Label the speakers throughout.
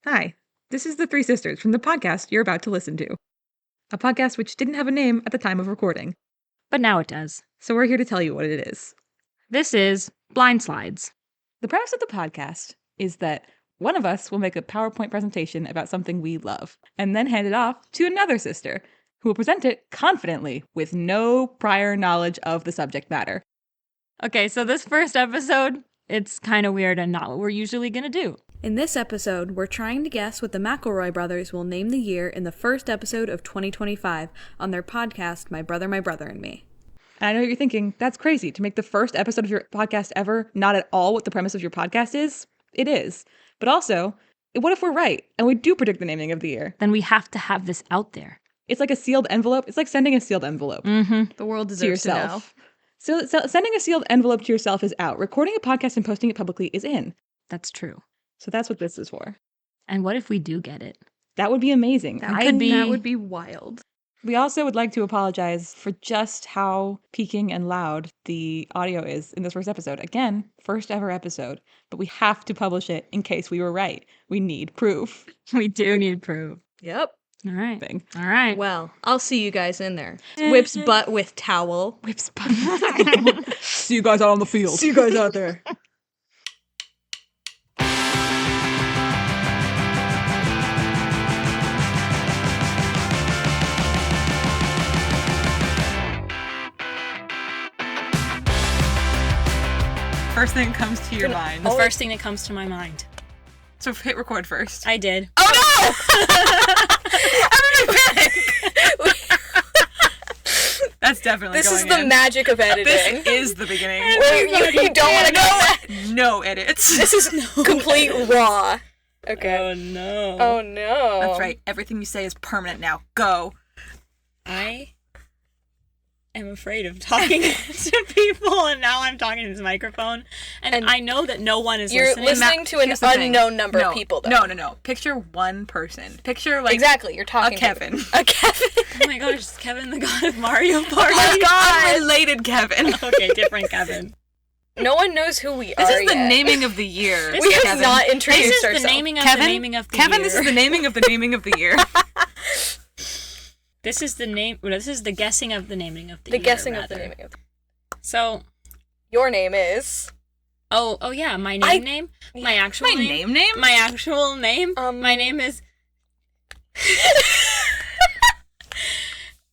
Speaker 1: Hi, this is the Three Sisters from the podcast you're about to listen to. A podcast which didn't have a name at the time of recording.
Speaker 2: But now it does.
Speaker 1: So we're here to tell you what it is.
Speaker 2: This is Blind Slides.
Speaker 1: The premise of the podcast is that one of us will make a PowerPoint presentation about something we love, and then hand it off to another sister, who will present it confidently with no prior knowledge of the subject matter.
Speaker 2: Okay, so this first episode, it's kind of weird and not what we're usually going to do.
Speaker 3: In this episode, we're trying to guess what the McElroy brothers will name the year in the first episode of 2025 on their podcast, My Brother, and Me.
Speaker 1: And I know you're thinking, that's crazy, to make the first episode of your podcast ever not at all what the premise of your podcast is. It is. But also, what if we're right and we do predict the naming of the year?
Speaker 2: Then we have to have this out there.
Speaker 1: It's like a sealed envelope. It's like sending a sealed envelope
Speaker 3: The world
Speaker 1: to
Speaker 3: deserves to know.
Speaker 1: yourself. So sending a sealed envelope to yourself is out. Recording a podcast and posting it publicly is in.
Speaker 2: That's true.
Speaker 1: So that's what this is for.
Speaker 2: And what if we do get it?
Speaker 1: That would be amazing.
Speaker 3: That would be wild.
Speaker 1: We also would like to apologize for just how peaking and loud the audio is in this first episode. Again, first ever episode, but we have to publish it in case we were right. We need proof.
Speaker 2: We do need proof.
Speaker 3: Yep.
Speaker 2: All right.
Speaker 1: Thing.
Speaker 2: All right.
Speaker 3: Well, I'll see you guys in there. Whips butt with towel.
Speaker 2: Whips.
Speaker 1: See you guys out on the field.
Speaker 3: See you guys out there.
Speaker 1: First thing that comes to your mind.
Speaker 2: The first thing that comes to my mind.
Speaker 1: So hit record first.
Speaker 2: I did.
Speaker 3: Oh no! I'm in a panic.
Speaker 1: That's definitely
Speaker 3: This
Speaker 1: going
Speaker 3: is the
Speaker 1: in.
Speaker 3: magic of editing.
Speaker 1: This is the beginning.
Speaker 3: You don't want to go back.
Speaker 1: No edits.
Speaker 3: This is complete raw. Okay.
Speaker 2: Oh no.
Speaker 3: Oh no.
Speaker 1: That's right. Everything you say is permanent now. Go.
Speaker 2: I am afraid of talking to people, and now I'm talking to this microphone, and I know that no one is
Speaker 3: You're
Speaker 2: listening.
Speaker 3: listening to an
Speaker 1: Here's the thing.
Speaker 3: unknown number of people, though.
Speaker 1: No. Picture one person. Picture like
Speaker 3: Exactly. You're talking
Speaker 1: a Kevin.
Speaker 3: To a Kevin.
Speaker 2: Oh my gosh, is Kevin the god of Mario Party?
Speaker 3: Oh God.
Speaker 1: Unrelated Kevin.
Speaker 2: Okay, different Kevin.
Speaker 3: No one knows who we
Speaker 1: This
Speaker 3: are
Speaker 1: is the
Speaker 3: yet.
Speaker 1: naming of the year.
Speaker 3: We have
Speaker 1: Kevin.
Speaker 3: not
Speaker 2: This
Speaker 3: introduced
Speaker 2: is the
Speaker 3: ourselves.
Speaker 2: naming of
Speaker 1: Kevin?
Speaker 2: the naming of the
Speaker 1: Kevin,
Speaker 2: year.
Speaker 1: this is the naming of the naming of the year.
Speaker 2: This is the name. Well, this is the guessing of the naming of the
Speaker 3: The
Speaker 2: year.
Speaker 3: guessing of the
Speaker 2: rather.
Speaker 3: naming of.
Speaker 2: So,
Speaker 3: Your name is.
Speaker 2: oh yeah, my name, my actual
Speaker 1: My name?
Speaker 2: my actual name. My name is.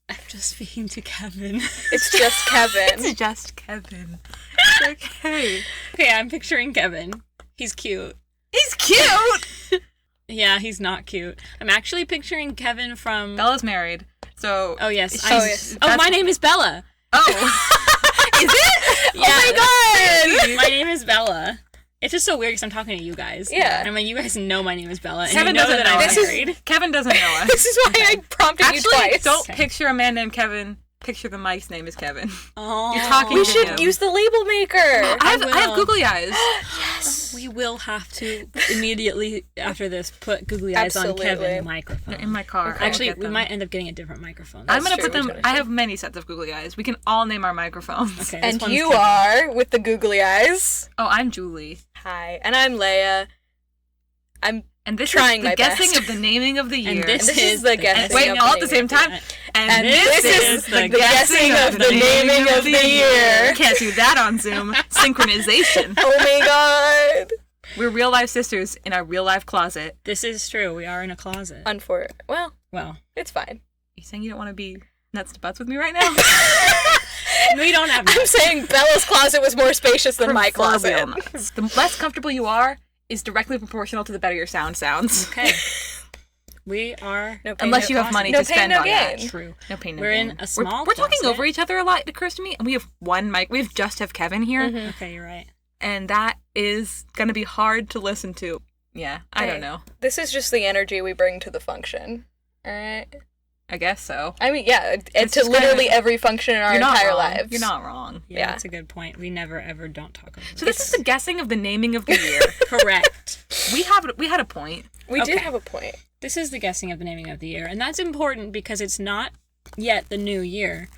Speaker 2: I'm just speaking to Kevin.
Speaker 3: It's just Kevin.
Speaker 1: It's just Kevin. It's okay.
Speaker 2: Okay, I'm picturing Kevin. He's cute.
Speaker 1: He's cute.
Speaker 2: Yeah, he's not cute. I'm actually picturing Kevin from.
Speaker 1: Bella's married, so.
Speaker 2: Oh yes.
Speaker 3: yes.
Speaker 2: Oh, my name is Bella.
Speaker 1: Oh. Is it?
Speaker 2: Yeah.
Speaker 3: Oh my God!
Speaker 2: My name is Bella. It's just so weird because I'm talking to you guys.
Speaker 3: Yeah.
Speaker 2: And I'm like, you guys know my name is Bella. And
Speaker 1: Kevin
Speaker 2: you know
Speaker 1: doesn't
Speaker 2: that
Speaker 1: know
Speaker 2: I'm
Speaker 1: us.
Speaker 2: married.
Speaker 1: Kevin doesn't know us.
Speaker 3: This is why I prompted you
Speaker 1: Actually,
Speaker 3: twice.
Speaker 1: don't
Speaker 2: Okay.
Speaker 1: picture a man named Kevin. Picture the Mike's name is Kevin.
Speaker 2: Oh.
Speaker 1: You're talking
Speaker 3: We
Speaker 1: to
Speaker 3: should
Speaker 1: him.
Speaker 3: use the label maker.
Speaker 1: I have
Speaker 2: will.
Speaker 1: googly eyes.
Speaker 3: Yes.
Speaker 2: We will have to immediately after this put googly eyes on
Speaker 3: Absolutely.
Speaker 2: Kevin's microphone.
Speaker 1: In my car. I will
Speaker 2: Actually,
Speaker 1: get
Speaker 2: we
Speaker 1: them.
Speaker 2: might end up getting a different microphone.
Speaker 1: I'm gonna
Speaker 3: true,
Speaker 1: put them.
Speaker 3: which one is
Speaker 1: I
Speaker 3: it?
Speaker 1: have many sets of googly eyes. We can all name our microphones.
Speaker 2: Okay, this
Speaker 3: And
Speaker 2: one's
Speaker 3: you
Speaker 2: Kevin.
Speaker 3: are with the googly eyes.
Speaker 1: Oh, I'm Julie.
Speaker 3: Hi, and I'm Leia. I'm
Speaker 1: And this
Speaker 3: Trying
Speaker 1: is the
Speaker 3: my
Speaker 1: guessing
Speaker 3: best.
Speaker 1: of the naming of the year.
Speaker 2: And this,
Speaker 3: this is the guessing
Speaker 1: Wait,
Speaker 3: of
Speaker 1: all
Speaker 3: the
Speaker 1: at the
Speaker 3: naming
Speaker 1: same
Speaker 3: of the
Speaker 1: time. And
Speaker 3: this is the guessing of the naming of the year.
Speaker 1: Can't do that on Zoom. Synchronization.
Speaker 3: Oh my God.
Speaker 1: We're real life sisters in our real life closet.
Speaker 2: This is true. We are in a closet.
Speaker 3: Well,
Speaker 2: Well,
Speaker 3: it's fine.
Speaker 1: You saying you don't want to be nuts to butts with me right now?
Speaker 2: we don't have.
Speaker 3: I'm saying Bella's closet was more spacious than my closet.
Speaker 1: Proverbial nuts. The less comfortable you are is directly proportional to the better your sound sounds.
Speaker 2: Okay. We are.
Speaker 3: No pain,
Speaker 1: Unless
Speaker 3: no
Speaker 1: you have money
Speaker 3: no
Speaker 1: to
Speaker 3: pain,
Speaker 1: spend
Speaker 3: no
Speaker 1: on that.
Speaker 3: gain.
Speaker 2: True.
Speaker 1: No pain, no
Speaker 2: We're
Speaker 1: gain.
Speaker 2: in a small
Speaker 1: We're talking
Speaker 2: closet.
Speaker 1: over each other a lot, it occurs to me, and we have one mic. We just have Kevin here,
Speaker 2: Okay, you're right.
Speaker 1: and that is going to be hard to listen to. Yeah, I don't know.
Speaker 3: This is just the energy we bring to the function. Alright?
Speaker 1: I guess so.
Speaker 3: I mean, yeah, and
Speaker 1: It's
Speaker 3: to
Speaker 1: just
Speaker 3: literally
Speaker 1: kinda-
Speaker 3: every function in our
Speaker 1: You're not
Speaker 3: entire
Speaker 1: wrong.
Speaker 3: lives.
Speaker 1: You're not wrong.
Speaker 2: Yeah,
Speaker 3: Yeah.
Speaker 2: that's a good point. We never ever don't talk over.
Speaker 1: So this is the guessing of the naming of the year.
Speaker 2: correct.
Speaker 1: We had a point.
Speaker 3: We did
Speaker 2: Okay.
Speaker 3: have a point.
Speaker 2: This is the guessing of the naming of the year, and that's important because it's not yet the new year.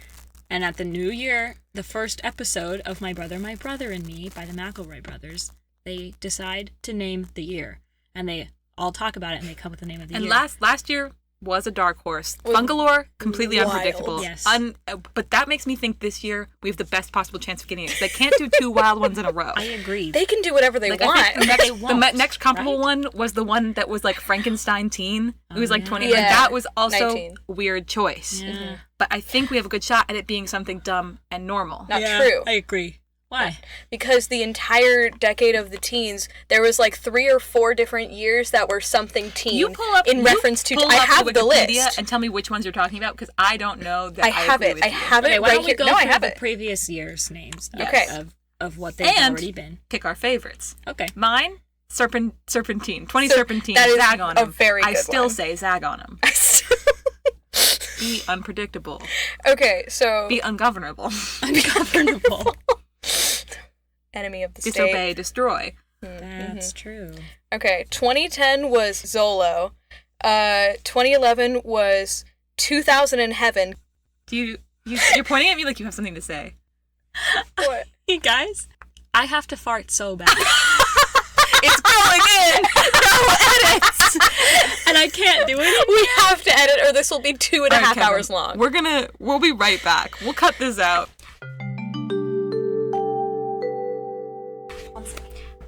Speaker 2: And at the new year, the first episode of My Brother, and Me by the McElroy brothers, they decide to name the year. And they all talk about it and they come up with the name of the
Speaker 1: And
Speaker 2: year.
Speaker 1: last year was a dark horse. Fungalore, completely
Speaker 3: wild.
Speaker 1: unpredictable.
Speaker 2: Yes.
Speaker 1: But that makes me think this year we have the best possible chance of getting it. 'Cause they can't do 2 wild ones in a row.
Speaker 2: I agree.
Speaker 3: They can do whatever they
Speaker 1: Like, I
Speaker 3: want.
Speaker 1: think the next,
Speaker 2: They won't,
Speaker 1: next comparable
Speaker 2: right?
Speaker 1: one was the one that was like Frankenstein teen. It was like
Speaker 2: yeah.
Speaker 1: 20.
Speaker 3: Yeah,
Speaker 1: Like, that was also
Speaker 3: 19.
Speaker 1: a weird choice.
Speaker 2: Yeah.
Speaker 1: But I think we have a good shot at it being something dumb and normal.
Speaker 3: Not
Speaker 2: Yeah,
Speaker 3: true.
Speaker 2: I agree. Why?
Speaker 3: Because the entire decade of the teens, there was like 3 or 4 different years that were something teen.
Speaker 1: You pull up
Speaker 3: in
Speaker 1: you
Speaker 3: reference to.
Speaker 1: pull
Speaker 3: I
Speaker 1: up
Speaker 3: have the
Speaker 1: Wikipedia
Speaker 3: list.
Speaker 1: and tell me which ones you're talking about because I don't know that
Speaker 3: I have
Speaker 1: agree
Speaker 3: it.
Speaker 1: with
Speaker 3: I
Speaker 1: you.
Speaker 3: have
Speaker 2: Okay,
Speaker 3: it
Speaker 2: why
Speaker 3: right
Speaker 2: don't we
Speaker 3: here.
Speaker 2: go
Speaker 3: No, I
Speaker 2: through
Speaker 3: have
Speaker 2: the
Speaker 3: it.
Speaker 2: previous year's names
Speaker 3: Okay.
Speaker 2: of what they've
Speaker 1: And
Speaker 2: already been.
Speaker 1: pick our favorites.
Speaker 2: Okay.
Speaker 1: Mine, Serpentine. 20
Speaker 3: So
Speaker 1: Serpentine.
Speaker 3: that is
Speaker 1: Zag on
Speaker 3: a
Speaker 1: him.
Speaker 3: very
Speaker 1: I
Speaker 3: good
Speaker 1: still
Speaker 3: one.
Speaker 1: say zag on him. Be unpredictable.
Speaker 3: Okay, so
Speaker 1: Be ungovernable.
Speaker 2: Ungovernable.
Speaker 3: enemy of the state.
Speaker 1: Disobey, destroy.
Speaker 2: That's true.
Speaker 3: Okay, 2010 was Zolo. 2011 was 2000 in Heaven.
Speaker 1: You're pointing at me like you have something to say.
Speaker 3: What?
Speaker 2: Hey guys, I have to fart so bad.
Speaker 1: It's going in! No edits!
Speaker 2: And I can't do it.
Speaker 3: We have to edit or this will be 2.5
Speaker 1: Alright, Kevin,
Speaker 3: hours long.
Speaker 1: We'll be right back. We'll cut this out.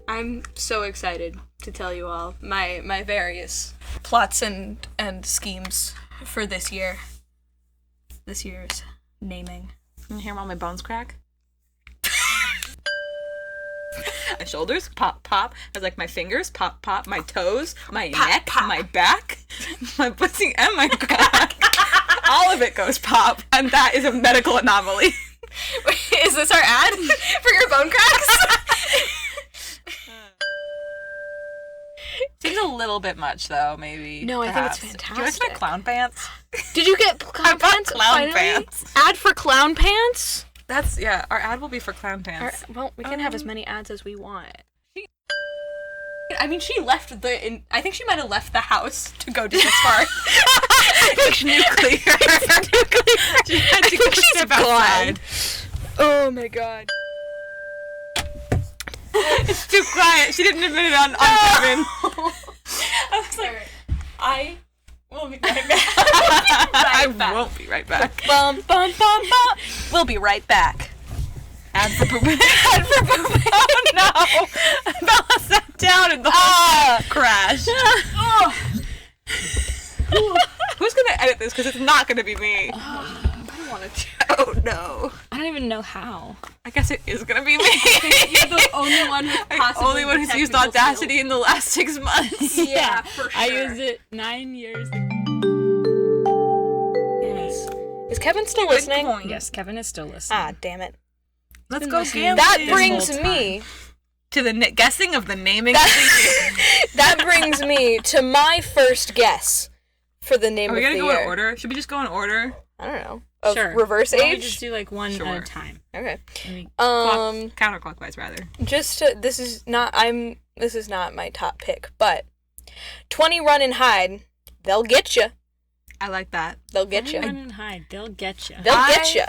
Speaker 3: I'm so excited to tell you all my various plots and schemes for this year. This year's naming.
Speaker 1: You hear all my bones crack? My shoulders pop pop. I was like my fingers pop pop. My toes, my neck, my back, my pussy, and my crack. All of it goes pop, and that is a medical anomaly.
Speaker 3: Wait, is this our ad for your bone cracks?
Speaker 1: Seems a little bit much, though. Maybe.
Speaker 3: No, I think it's
Speaker 1: perhaps.
Speaker 3: fantastic.
Speaker 1: Do you like my clown pants?
Speaker 3: Did you get clown
Speaker 1: bought
Speaker 3: pants?
Speaker 1: clown
Speaker 3: finally?
Speaker 1: pants.
Speaker 3: Ad for clown pants?
Speaker 1: That's our ad will be for clown pants.
Speaker 3: Well, we can have as many ads as we want. I mean, she left I think she might have left the house to go do this part.
Speaker 1: It's nuclear. She had to go step outside.
Speaker 3: Oh my god.
Speaker 1: It's too quiet. She didn't admit it on Kevin.
Speaker 3: I was like, I will be right back.
Speaker 1: I won't be right back.
Speaker 3: Bum, bum, bum, bum. We'll be right back.
Speaker 1: Ad for pooping. Ad for pooping. Oh no! Bella sat down and the whole crashed. Who's gonna edit this? Because it's not gonna be me.
Speaker 3: I don't want to.
Speaker 1: Oh no!
Speaker 2: I don't even know how.
Speaker 1: I guess it is gonna be me.
Speaker 3: You're the only one with possibly
Speaker 1: Only one who's used Audacity in the last 6 months.
Speaker 3: Yeah, for sure.
Speaker 2: I used it 9 years ago.
Speaker 3: Yes. Is Kevin still
Speaker 1: Good
Speaker 3: listening?
Speaker 1: point.
Speaker 2: Yes, Kevin is still listening.
Speaker 3: Ah, damn it.
Speaker 1: Let's
Speaker 2: been
Speaker 1: go
Speaker 2: listening
Speaker 1: gambling.
Speaker 3: That
Speaker 2: this
Speaker 3: brings
Speaker 2: whole
Speaker 3: me.
Speaker 1: to the guessing of the naming of the year.
Speaker 3: That brings me to my first guess for the name
Speaker 1: Are we
Speaker 3: of
Speaker 1: gonna
Speaker 3: the
Speaker 1: go
Speaker 3: year.
Speaker 1: in order? Should we just go in order?
Speaker 3: I don't know. Of
Speaker 2: Sure.
Speaker 3: reverse
Speaker 2: Why don't we
Speaker 3: age.
Speaker 2: just do like one at
Speaker 1: Sure.
Speaker 2: a time.
Speaker 3: Okay.
Speaker 2: Maybe-
Speaker 1: Counterclockwise, rather.
Speaker 3: Just to, this is not my top pick, but 20 Run and Hide. They'll get you.
Speaker 1: I like that.
Speaker 3: They'll get you.
Speaker 2: Run and hide. They'll get you.
Speaker 3: They'll get you.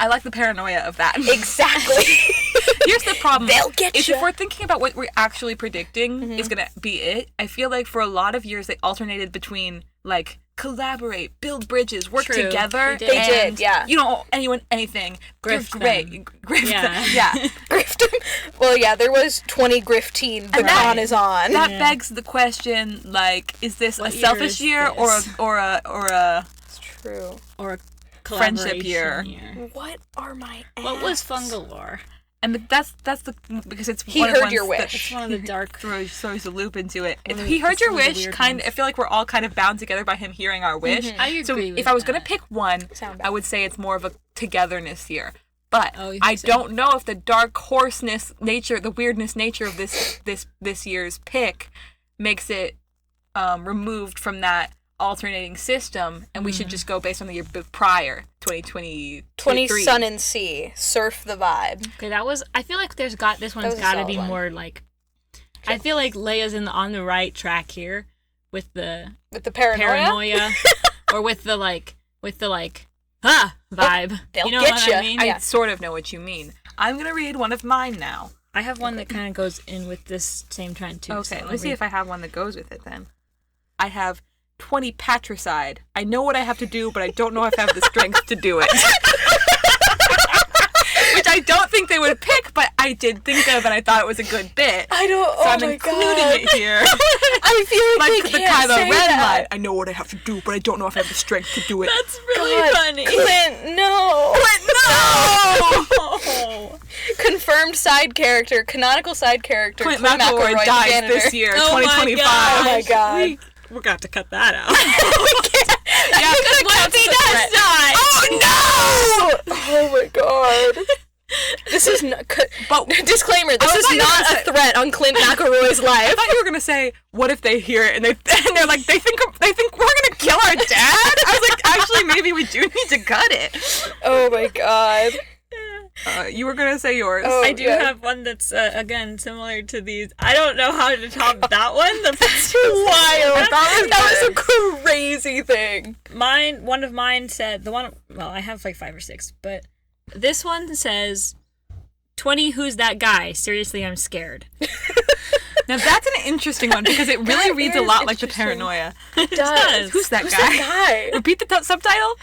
Speaker 1: I like the paranoia of that.
Speaker 3: Exactly.
Speaker 1: Here's the problem.
Speaker 3: They'll get
Speaker 1: is
Speaker 3: ya.
Speaker 1: if we're thinking about what we're actually predicting is gonna be it, I feel like for a lot of years they alternated between like collaborate, build bridges, work
Speaker 2: True.
Speaker 1: together.
Speaker 2: They did.
Speaker 3: They did,
Speaker 1: and
Speaker 3: yeah.
Speaker 1: You don't owe anyone anything.
Speaker 2: Grift
Speaker 1: You're great.
Speaker 2: them.
Speaker 1: Grift
Speaker 2: Yeah.
Speaker 1: them. Yeah.
Speaker 3: Grift. Well, yeah, there was 20 Grifteen. The
Speaker 1: And that-
Speaker 3: con is on.
Speaker 1: That
Speaker 2: Yeah.
Speaker 1: begs the question, like, is this
Speaker 2: What
Speaker 1: a
Speaker 2: year
Speaker 1: selfish
Speaker 2: is
Speaker 1: year
Speaker 2: this?
Speaker 1: or a
Speaker 3: It's true.
Speaker 2: Or a
Speaker 1: friendship year?
Speaker 2: collaboration
Speaker 3: What are my
Speaker 2: What was
Speaker 3: ads?
Speaker 2: Fungalore?
Speaker 1: And that's the because it's
Speaker 3: He
Speaker 1: one of the
Speaker 3: heard your
Speaker 1: ones that
Speaker 3: wish.
Speaker 2: It's one of the dark.
Speaker 1: throws a loop into it. If
Speaker 2: One of
Speaker 1: he
Speaker 2: the-
Speaker 1: heard
Speaker 2: it's
Speaker 1: your
Speaker 2: one of the
Speaker 1: wish,
Speaker 2: weird
Speaker 1: kind
Speaker 2: ones.
Speaker 1: I feel like we're all kind of bound together by him hearing our wish.
Speaker 2: I
Speaker 1: So
Speaker 2: agree
Speaker 1: if
Speaker 2: with
Speaker 1: I was gonna
Speaker 2: that.
Speaker 1: pick one,
Speaker 3: Sound
Speaker 1: I would say it's more of a togetherness year. But
Speaker 2: Oh, you
Speaker 1: I
Speaker 2: think so?
Speaker 1: don't know if the dark horseness nature, the weirdness nature of this year's pick makes it removed from that alternating system, and we should just go based on the year prior, 2020.
Speaker 3: 20 Sun and Sea. Surf the vibe.
Speaker 2: Okay, that was. I feel like this
Speaker 3: That
Speaker 2: one's
Speaker 3: was a
Speaker 2: got to
Speaker 3: solid
Speaker 2: be
Speaker 3: one.
Speaker 2: more like. I feel like Leia's on the right track here, with the
Speaker 3: With the paranoia.
Speaker 2: or with the vibe.
Speaker 3: They'll
Speaker 2: you know
Speaker 3: get
Speaker 2: what
Speaker 3: ya.
Speaker 2: I mean?
Speaker 1: I
Speaker 3: Yeah.
Speaker 1: sort of know what you mean. I'm gonna read one of mine now.
Speaker 2: I have one that kind of goes in with this same trend too.
Speaker 1: Okay,
Speaker 2: so
Speaker 1: let me see if I have one that goes with it then. I have 20 patricide. I know what I have to do, but I don't know if I have the strength to do it. Which I don't think they would pick, but I did think of, and I thought it was a good bit.
Speaker 3: I don't.
Speaker 1: So I'm including it here.
Speaker 3: I feel like they
Speaker 1: the
Speaker 3: can't
Speaker 1: Kylo
Speaker 3: say
Speaker 1: Ren
Speaker 3: that.
Speaker 1: line. I know what I have to do, but I don't know if I have the strength to do it.
Speaker 2: That's really funny.
Speaker 3: Clint, no.
Speaker 2: Oh.
Speaker 3: Confirmed side character, canonical side character.
Speaker 1: Clint
Speaker 3: Clint
Speaker 1: McElroy
Speaker 3: McElroy,
Speaker 1: dies
Speaker 3: janitor.
Speaker 1: this year,
Speaker 2: Oh my
Speaker 1: 2025.
Speaker 2: gosh.
Speaker 3: Oh my god.
Speaker 2: We're gonna have to cut that out.
Speaker 1: Yeah,
Speaker 2: What if he does die?
Speaker 3: Oh no! Oh my god. This is not.
Speaker 1: But
Speaker 3: Disclaimer: this
Speaker 1: I
Speaker 3: is
Speaker 1: thought you were
Speaker 3: not
Speaker 1: gonna
Speaker 3: a threat on Clint McElroy's
Speaker 1: I
Speaker 3: life.
Speaker 1: thought you were gonna say, "What if they hear it and they're like, they think we're gonna kill our dad?" I was like, actually, maybe we do need to cut it.
Speaker 3: Oh my god.
Speaker 1: You were gonna say yours.
Speaker 3: Oh,
Speaker 2: I do
Speaker 3: yeah.
Speaker 2: have one that's again similar to these. I don't know how to top that one. That's too
Speaker 3: Wild.
Speaker 1: That
Speaker 3: That was a crazy thing.
Speaker 2: One of mine said I have like 5 or 6, but this one says 20 who's that guy? Seriously, I'm scared.
Speaker 1: Now that's an interesting one because it really
Speaker 3: That
Speaker 1: reads a
Speaker 3: is
Speaker 1: lot like the
Speaker 3: interesting.
Speaker 1: paranoia.
Speaker 3: It does.
Speaker 1: Who's that
Speaker 3: Who's
Speaker 1: guy?
Speaker 3: that guy?
Speaker 1: Repeat the subtitle.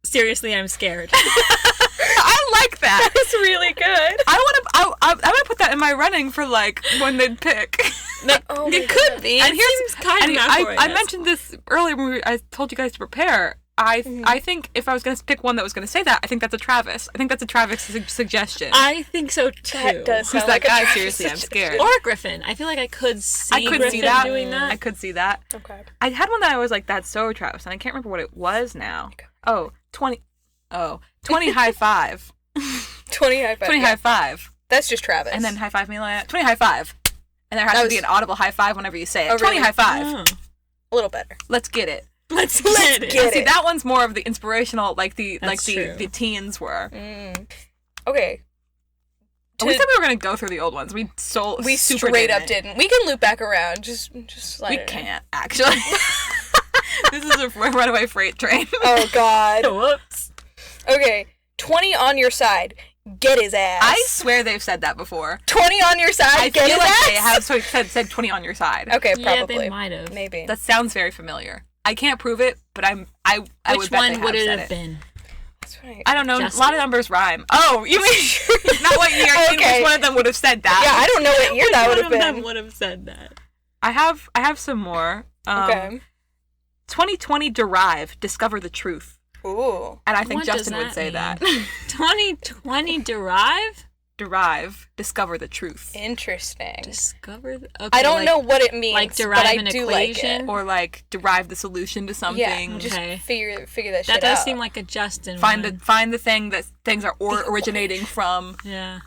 Speaker 2: Seriously, I'm scared.
Speaker 1: I like that.
Speaker 3: That's really good.
Speaker 1: I'm gonna put that in my running for like when they pick.
Speaker 3: Oh my
Speaker 1: It could
Speaker 3: God.
Speaker 1: be.
Speaker 2: It
Speaker 1: And here's
Speaker 2: seems kind of
Speaker 1: and
Speaker 2: McElroy,
Speaker 1: I
Speaker 2: yes.
Speaker 1: mentioned this earlier when I told you guys to prepare. I think if I was gonna pick one that was gonna say that, I think that's a Travis. I think that's a Travis suggestion.
Speaker 2: I think so too.
Speaker 3: That does
Speaker 1: Who's
Speaker 3: sound
Speaker 1: that
Speaker 3: like a
Speaker 1: guy?
Speaker 3: Travis
Speaker 1: Seriously, I'm
Speaker 3: suggestion.
Speaker 1: scared.
Speaker 2: Or Griffin. I feel like I could see
Speaker 1: I could
Speaker 2: Griffin
Speaker 1: see that.
Speaker 2: doing that.
Speaker 1: I could see that.
Speaker 3: Okay.
Speaker 1: I had one that I was like, that's so Travis, and I can't remember what it was now. Oh, 20 high five.
Speaker 3: 20 high five.
Speaker 1: 20 high five.
Speaker 3: That's just Travis.
Speaker 1: And then high five me, Leia. 20 high five. And there has
Speaker 3: That
Speaker 1: to be
Speaker 3: was-
Speaker 1: an audible high five whenever you say it.
Speaker 3: Oh,
Speaker 1: 20
Speaker 3: really?
Speaker 1: high five.
Speaker 2: Oh.
Speaker 3: a little better.
Speaker 1: Let's get it.
Speaker 2: Let's get it.
Speaker 3: get
Speaker 1: See,
Speaker 3: it.
Speaker 1: that one's more of the inspirational, like
Speaker 2: That's true.
Speaker 1: the teens were.
Speaker 3: Okay.
Speaker 1: We said we were gonna go through the old ones. We super
Speaker 3: straight up
Speaker 1: didn't.
Speaker 3: didn't. We can loop back around. Just slide
Speaker 1: We
Speaker 3: it in.
Speaker 1: can't actually. This is a runaway freight train.
Speaker 3: Oh god.
Speaker 2: Whoops.
Speaker 3: Okay. 20 on your side. Get his ass.
Speaker 1: I swear they've said that before.
Speaker 3: 20 on your side.
Speaker 1: I
Speaker 3: get
Speaker 1: feel
Speaker 3: his
Speaker 1: like
Speaker 3: ass.
Speaker 1: they have said 20 on your side.
Speaker 3: Okay,
Speaker 2: Yeah,
Speaker 3: probably.
Speaker 2: they might have.
Speaker 3: Maybe.
Speaker 1: That sounds very familiar. I can't prove it, but I
Speaker 2: Which
Speaker 1: would bet
Speaker 2: one
Speaker 1: they
Speaker 2: would it
Speaker 1: said
Speaker 2: have been?
Speaker 3: That's right.
Speaker 1: I don't know.
Speaker 2: Justin.
Speaker 1: A lot of numbers rhyme. Oh, you mean not what year? I mean,
Speaker 3: Okay.
Speaker 1: which one of them would have said that?
Speaker 3: Yeah, I don't know what year that would
Speaker 2: One
Speaker 3: have
Speaker 2: of them
Speaker 3: been.
Speaker 2: would have said that.
Speaker 1: I have some more.
Speaker 3: Okay.
Speaker 1: 2020 derive, discover the truth.
Speaker 3: Ooh.
Speaker 1: And I think
Speaker 2: What does
Speaker 1: Justin would
Speaker 2: that
Speaker 1: say
Speaker 2: mean?
Speaker 1: that.
Speaker 2: 2020 derive?
Speaker 1: Derive, discover the truth.
Speaker 3: Interesting.
Speaker 2: Discover. Okay,
Speaker 3: I don't know what it means,
Speaker 2: like
Speaker 3: but
Speaker 2: derive
Speaker 3: I
Speaker 2: an
Speaker 3: do like
Speaker 2: equation?
Speaker 3: it.
Speaker 1: Or like derive the solution to something.
Speaker 3: Yeah, just
Speaker 2: Okay.
Speaker 3: figure that shit
Speaker 2: That does
Speaker 3: out.
Speaker 2: seem like a Justin
Speaker 1: Find
Speaker 2: one.
Speaker 1: the thing that things are originating from.
Speaker 2: Yeah.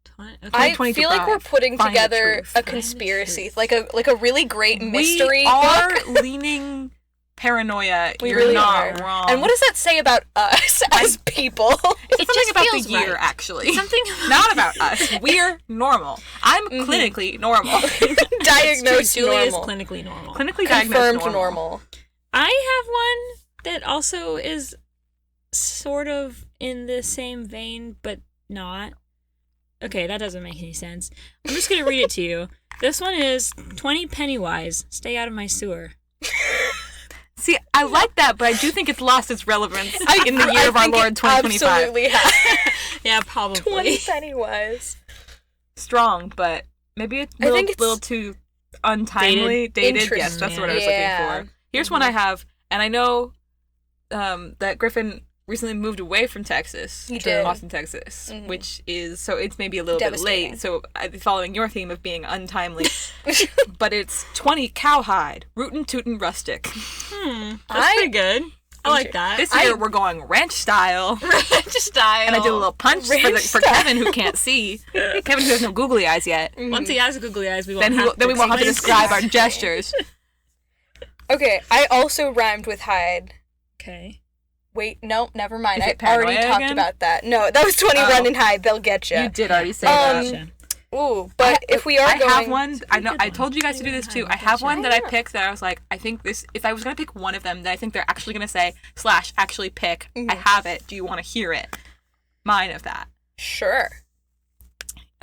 Speaker 2: 20, okay.
Speaker 3: I
Speaker 1: 2020
Speaker 3: feel like we're
Speaker 1: derive.
Speaker 3: putting
Speaker 1: Find the
Speaker 3: together
Speaker 1: truth.
Speaker 3: a
Speaker 1: Find
Speaker 2: the
Speaker 3: conspiracy,
Speaker 2: truth.
Speaker 3: like a really great mystery
Speaker 1: We are
Speaker 3: book.
Speaker 1: leaning paranoia.
Speaker 3: We
Speaker 1: You're
Speaker 3: really
Speaker 1: not
Speaker 3: are.
Speaker 1: wrong.
Speaker 3: And what does that say about us as people?
Speaker 1: It's
Speaker 2: It
Speaker 1: something
Speaker 2: just
Speaker 1: about
Speaker 2: feels
Speaker 1: the year,
Speaker 2: right.
Speaker 1: actually.
Speaker 2: Something
Speaker 1: Not about us. We're normal. I'm clinically normal.
Speaker 3: Diagnosed
Speaker 2: Julie is
Speaker 3: normal.
Speaker 2: clinically normal.
Speaker 1: Clinically
Speaker 3: Confirmed
Speaker 1: diagnosed
Speaker 3: normal.
Speaker 2: I have one that also is sort of in the same vein, but not. Okay, that doesn't make any sense. I'm just going to read it to you. This one is 20 Pennywise, stay out of my sewer.
Speaker 1: See, I like that, but I do think it's lost its relevance in the year of our
Speaker 3: think
Speaker 1: Lord
Speaker 3: it
Speaker 1: 2025.
Speaker 3: Absolutely has.
Speaker 2: Yeah, probably.
Speaker 3: 20 Pennywise.
Speaker 1: Strong, but maybe a
Speaker 3: I think
Speaker 1: little
Speaker 3: it's
Speaker 1: too untimely. Dated. Yes, that's what I was
Speaker 3: Yeah.
Speaker 1: looking for. Here's one I have, and I know that Griffin recently moved away from Texas
Speaker 3: He
Speaker 1: to
Speaker 3: did.
Speaker 1: Austin, Texas, which is, so it's maybe a little bit
Speaker 3: Devastating.
Speaker 1: late, so following your theme of being untimely, but it's 20 cowhide, rootin' tootin' rustic.
Speaker 2: That's pretty good. I like that.
Speaker 1: This year we're going ranch style.
Speaker 2: Just style.
Speaker 1: And I did a little punch for
Speaker 3: Ranch
Speaker 1: for
Speaker 3: style.
Speaker 1: Kevin who can't see. Kevin who has no googly eyes yet.
Speaker 2: Once he has googly eyes, we won't
Speaker 1: Then we won't have to
Speaker 2: explain
Speaker 1: describe our
Speaker 2: things.
Speaker 1: gestures.
Speaker 3: Okay, I also rhymed with hide.
Speaker 2: Okay.
Speaker 3: Wait, no, never mind.
Speaker 1: Is
Speaker 3: I
Speaker 1: it paranoia
Speaker 3: already talked
Speaker 1: again?
Speaker 3: about that. No, that was 20
Speaker 1: Oh.
Speaker 3: run and hide. They'll get you.
Speaker 1: You did already say
Speaker 3: Um,
Speaker 1: that.
Speaker 2: Gotcha.
Speaker 3: Ooh, but if we are
Speaker 1: I
Speaker 3: going,
Speaker 1: have one. I know.
Speaker 2: good
Speaker 1: I
Speaker 2: one.
Speaker 1: told you guys to do this too. I have one that I picked that I was like, I think this. If I was gonna pick one of them, that I think they're actually gonna say / actually pick. I have it. Do you want to hear it? Mine of that.
Speaker 3: Sure.